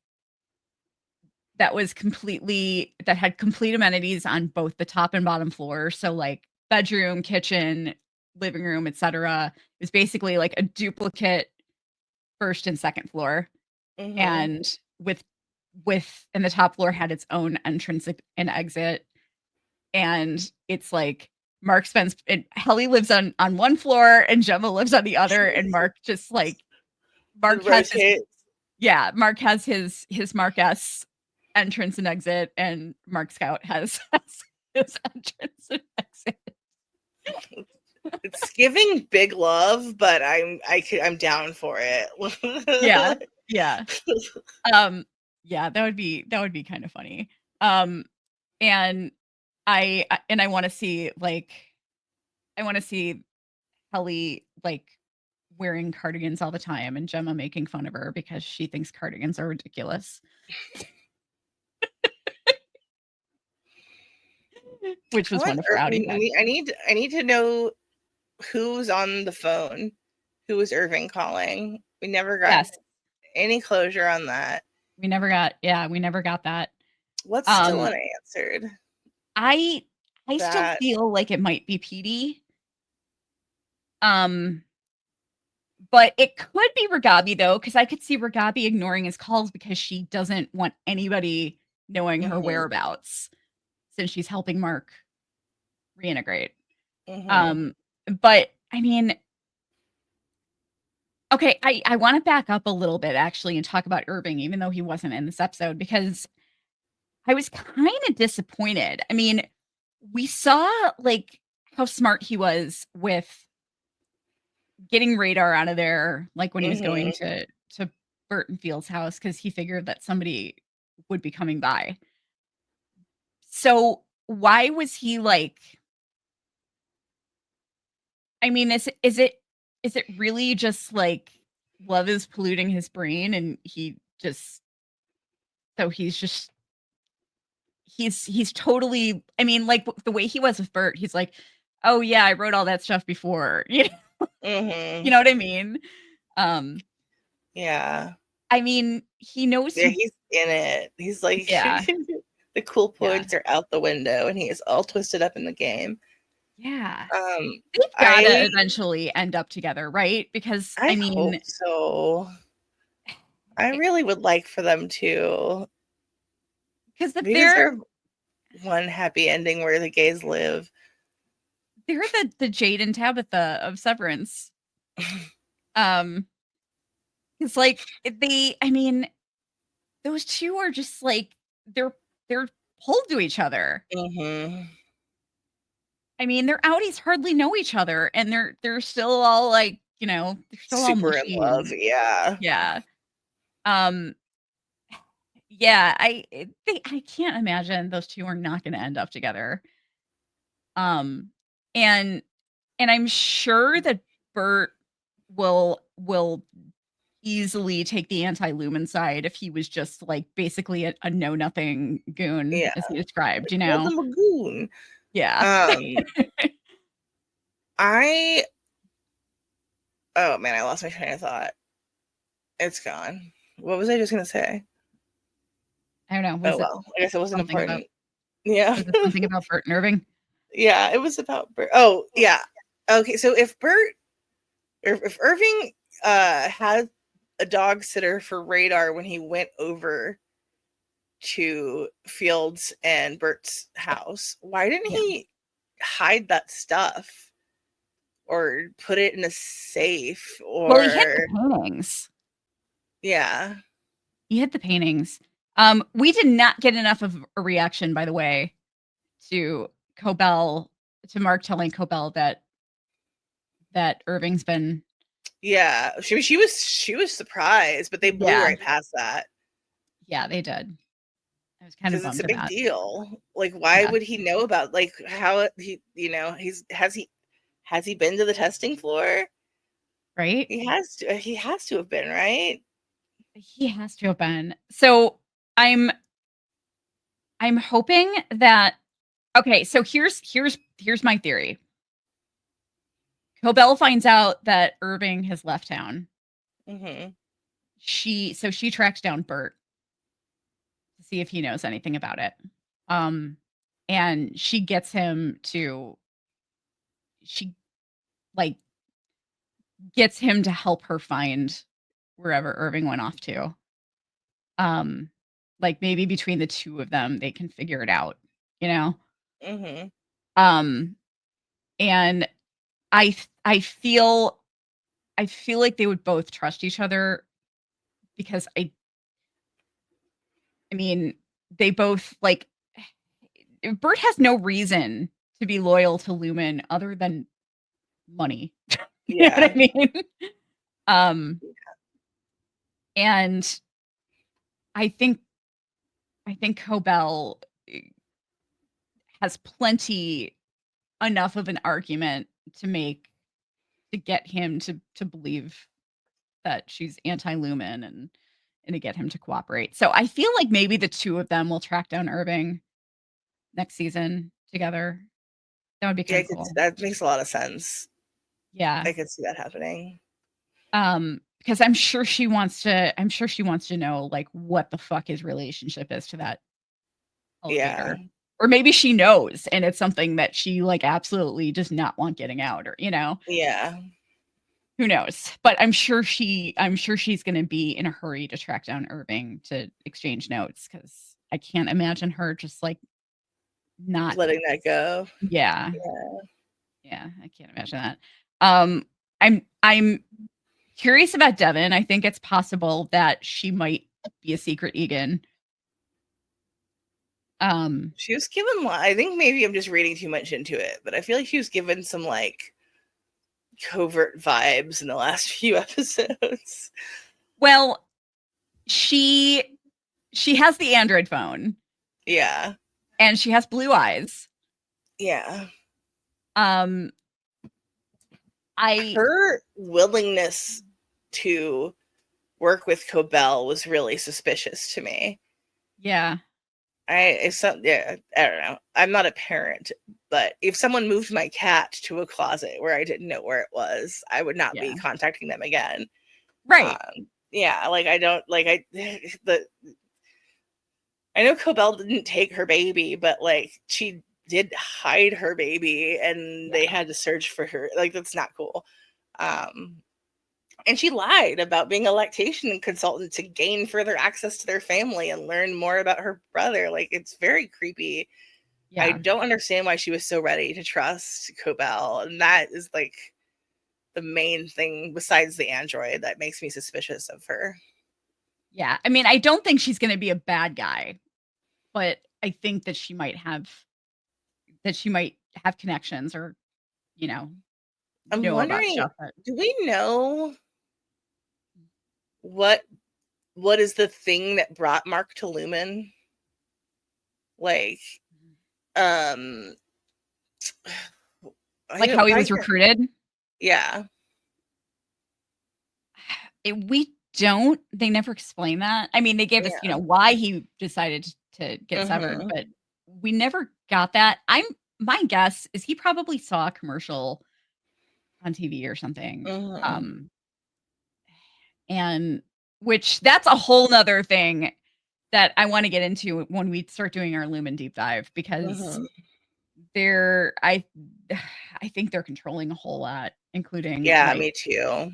that had complete amenities on both the top and bottom floor. So like bedroom, kitchen, living room, etc. It was basically like a duplicate first and second floor. Hmm. And and the top floor had its own entrance and exit. And it's like Mark spends and Helly lives on one floor and Gemma lives on the other, and Mark just like Mark has his Rotate. Mark has his Mark S entrance and exit, and Mark Scout has his entrance and exit. It's giving big love, but I'm down for it. Yeah. Yeah. Yeah, that would be kind of funny. And I want to see Helly like wearing cardigans all the time and Gemma making fun of her because she thinks cardigans are ridiculous. Which was one of her outing facts. I need to know who's on the phone. Who was Irving calling? We never got any closure on that. We never got that. What's still unanswered? I still feel like it might be Petey. But it could be Ragabi though, because I could see Ragabi ignoring his calls because she doesn't want anybody knowing her whereabouts since she's helping Mark reintegrate. But I mean, okay, I want to back up a little bit actually and talk about Irving, even though he wasn't in this episode, because I was kind of disappointed. I mean, we saw like how smart he was with getting Radar out of there, like when he was going to Bert and Field's house, because he figured that somebody would be coming by. So why was he like? I mean, is it really just like love is polluting his brain and he's totally, I mean, like the way he was with Bert, he's like, oh yeah, I wrote all that stuff before. You know what I mean? Yeah. I mean, he knows. Yeah, he's in it. He's like, yeah. The cool points are out the window, and he is all twisted up in the game. Yeah. They've gotta eventually end up together, right? Because I mean, hope so. I really would like for them to. Because they deserve one happy ending where the gays live. They're the Jade and Tabitha of Severance. It's like I mean, those two are just like they're pulled to each other. I mean, their outies hardly know each other, and they're still all like, you know, they're still super all in love. Yeah. Yeah. Yeah, I can't imagine those two are not going to end up together. And I'm sure that Bert will easily take the anti-Lumen side if he was just like basically a know nothing goon, as he described, you know. Them a goon. Yeah. Oh man, I lost my train of thought. It's gone. What was I just gonna say? I don't know. Well, I guess it wasn't important. Yeah. Was it something about Bert and Irving? Yeah, it was about Bert. Oh, yeah. Okay, so if Irving had a dog sitter for Radar when he went over to Fields and Bert's house, why didn't he hide that stuff or put it in a safe? Or well, he hid the paintings. Yeah, he hid the paintings. We did not get enough of a reaction, by the way, to Mark telling Cobell that Irving's been. Yeah, she was surprised, but they blew right past that. Yeah, they did. I was kind of bummed. It's a big deal. Like, why would he know about like how he? You know, has he been to the testing floor? Right. He has to. He has to have been, right? He has to have been. So I'm hoping that. Okay, so here's my theory. Cobell finds out that Irving has left town. She tracks down Bert to see if he knows anything about it. And she gets him to help her find wherever Irving went off to. Like maybe between the two of them, they can figure it out, you know? And I feel like they would both trust each other because I mean, they both like Bert has no reason to be loyal to Lumon other than money. You know what Yeah. I mean? Um, and I think Cobell has plenty enough of an argument to make to get him to believe that she's anti-Lumon and to get him to cooperate. So I feel like maybe the two of them will track down Irving next season together. That would be Yeah, kind of cool. that makes a lot of sense. Yeah. I could see that happening. Because I'm sure she wants to know like what the fuck his relationship is to that Yeah. elevator. Or maybe she knows and it's something that she like absolutely does not want getting out or, Yeah. who knows? But I'm sure she's going to be in a hurry to track down Irving to exchange notes cuz I can't imagine her just like not. Letting that go. Yeah. Yeah. Yeah, I can't imagine that. Um I'm curious about Devin. I think it's possible that she might be a secret Egan. She was given, I think maybe I'm just reading too much into it, but I feel like she was given some like covert vibes in the last few episodes. Well, she has the Android phone. Yeah. And she has blue eyes. Yeah. Um I Her willingness to work with Cobell was really suspicious to me. Yeah. I don't know. I'm not a parent, but if someone moved my cat to a closet where I didn't know where it was, I would not be Yeah. contacting them again. Right. Yeah, like I don't like I know Cobell didn't take her baby, but like she did hide her baby and Yeah. they had to search for her. Like that's not cool. And she lied about being a lactation consultant to gain further access to their family and learn more about her brother. Like it's very creepy. I Yeah. don't understand why she was so ready to trust Cobell, and that is like the main thing besides the android that makes me suspicious of her. Yeah. I mean, I don't think she's going to be a bad guy, but I think that she might have connections or, you know, I'm know about wondering, stuff that. do we know what is the thing that brought Mark to Lumon? Like, um, Like how he was recruited. Yeah. They never explain that. I mean, they gave us, Yeah. why he decided to get severed, Mm-hmm. but we never got that. My guess is he probably saw a commercial on TV or something. Mm-hmm. And which that's a whole nother thing that I want to get into when we start doing our Lumen deep dive because Mm-hmm. they're I think they're controlling a whole lot, including Yeah, like me too.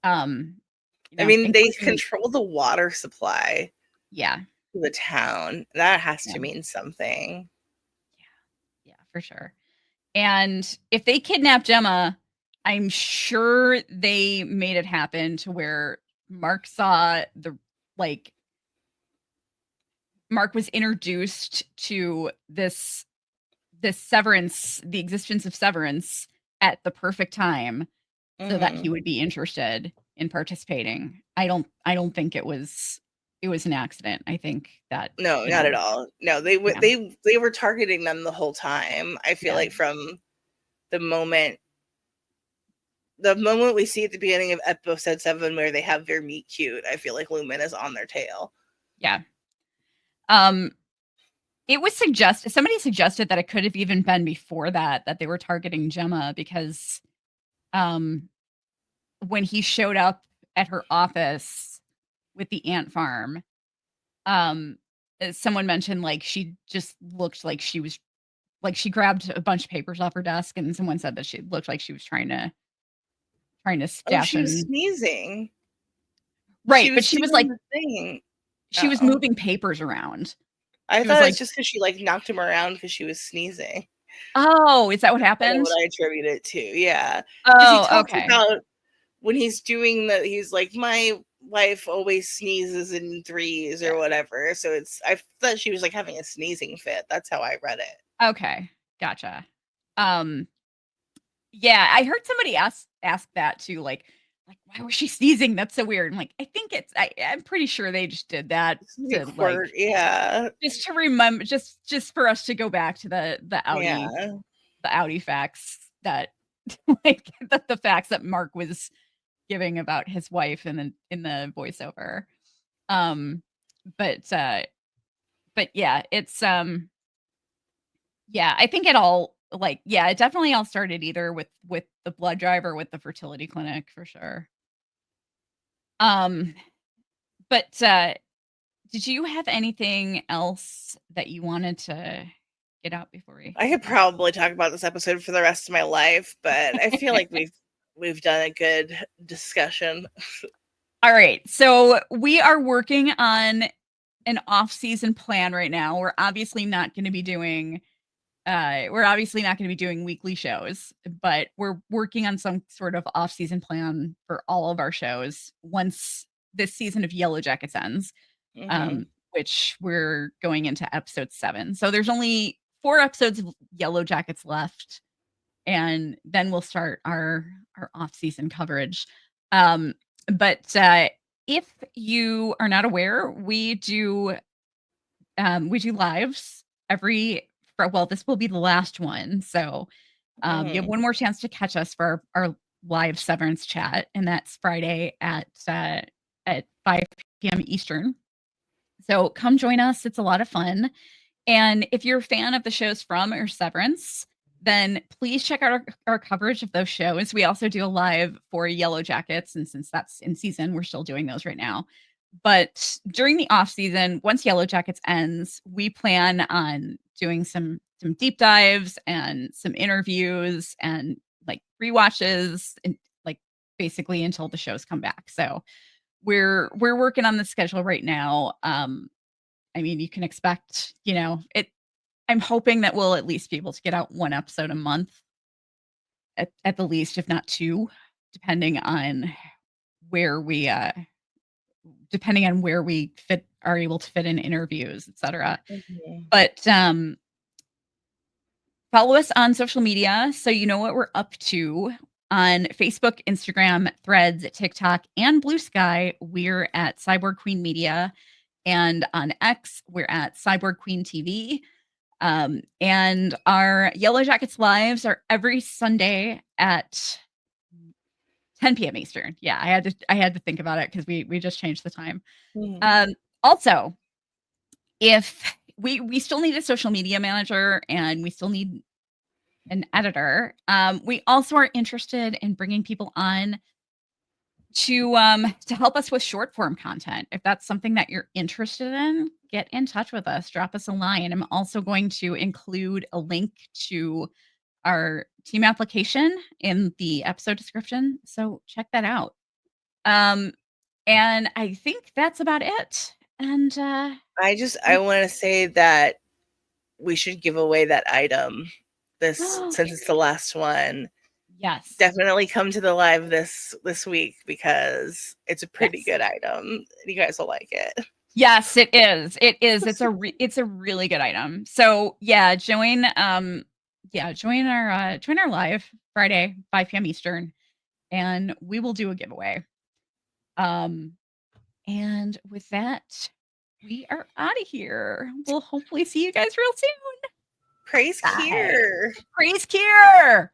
um I mean, they including control the water supply yeah. to the town. That has Yeah. to mean something. Yeah, for sure. And if they kidnap Gemma, I'm sure they made it happen to where Mark saw like Mark was introduced to this Severance, the existence of Severance at the perfect time so that Mm-hmm. he would be interested in participating. I don't think it was an accident. I think that, No, not at all. No, yeah, they were targeting them the whole time. I feel yeah, like from the moment we see at the beginning of episode 7 where they have their meet cute, I feel like Lumon is on their tail. yeah. It was somebody suggested that it could have even been before that they were targeting Gemma because um when he showed up at her office with the ant farm, um someone mentioned like she just looked like she was like she grabbed a bunch of papers off her desk and someone said that she looked like she was trying to Oh, stash she was in. sneezing. She Right, but was she was doing like the thing. she was Oh, moving papers around. I She was thought like it's just because she like knocked him around because she was sneezing. Oh, is that what That's kind of happened? what I attribute it to. Yeah, because he Oh, talks okay. about when he's doing the. He's like, my wife always sneezes in threes or Yeah. whatever. So it's. I thought she was like having a sneezing fit. That's how I read it. Okay. Gotcha. Um, yeah, I heard somebody ask that too, like, "Why was she sneezing? That's so weird." I'm like, "I think I'm pretty sure they just did that It's like a to, quirk. Yeah, just to remember just for us to go back to yeah. the outie facts that, like, the facts that Mark was giving about his wife in the voiceover. Um, but, yeah, it's, yeah, I think it all like, yeah, it definitely all started either with the blood drive or with the fertility clinic for sure. Um, but, did you have anything else that you wanted to get out before we I could probably talk about this episode for the rest of my life, but I feel like we've done a good discussion. All right, so we are working on an off-season plan right now. We're obviously not gonna be doing weekly shows, but we're working on some sort of off-season plan for all of our shows once this season of Yellow Jackets ends, Hmm. which we're going into episode 7. So there's only 4 episodes of Yellow Jackets left, and then we'll start our off-season coverage. Um, but, if you are not aware, we do lives every for well, this will be the last one. So, you have Hmm. one more chance to catch us for our live Severance chat, and that's Friday at 5 p.m. Eastern. So come join us. It's a lot of fun. And if you're a fan of the shows from or Severance, then please check out our coverage of those shows. We also do a live for Yellow Jackets, and since that's in season, we're still doing those right now. But during the off season, once Yellow Jackets ends, we plan on doing some deep dives and some interviews and like rewatches and like basically until the shows come back. So we're working on the schedule right now. I mean, you can expect, it I'm hoping that we'll at least be able to get out 1 episode a month at the least, if not 2, depending on where we, uh depending on where we are able to fit in interviews, etcetera. Hmm. But, follow us on social media so you know what we're up to. On Facebook, Instagram, Threads, TikTok, and Blue Sky, we're at Cyborg Queen Media, and on X, we're at Cyborg Queen TV. And our Yellow Jackets lives are every Sunday at 10 p.m. Eastern. Yeah, I had to think about it because we just changed the time. Hmm. Um, Also, if we still need a social media manager and we still need an editor, we also are interested in bringing people on to help us with short form content. If that's something that you're interested in, get in touch with us, drop us a line. I'm also going to include a link to our team application in the episode description, so check that out. Um, and I think that's about it. And I want to say that we should give away that item this since it's the last one. yes, Definitely come to the live this week because it's a pretty yes, good item. You guys will like it. yes, it is. It is. It's a really good item. So yeah, join our live Friday 5 p.m. Eastern, and we will do a giveaway. Um, and with that, we are out of here. We'll hopefully see you guys real soon. Praise Bye. Kier. Praise Kier.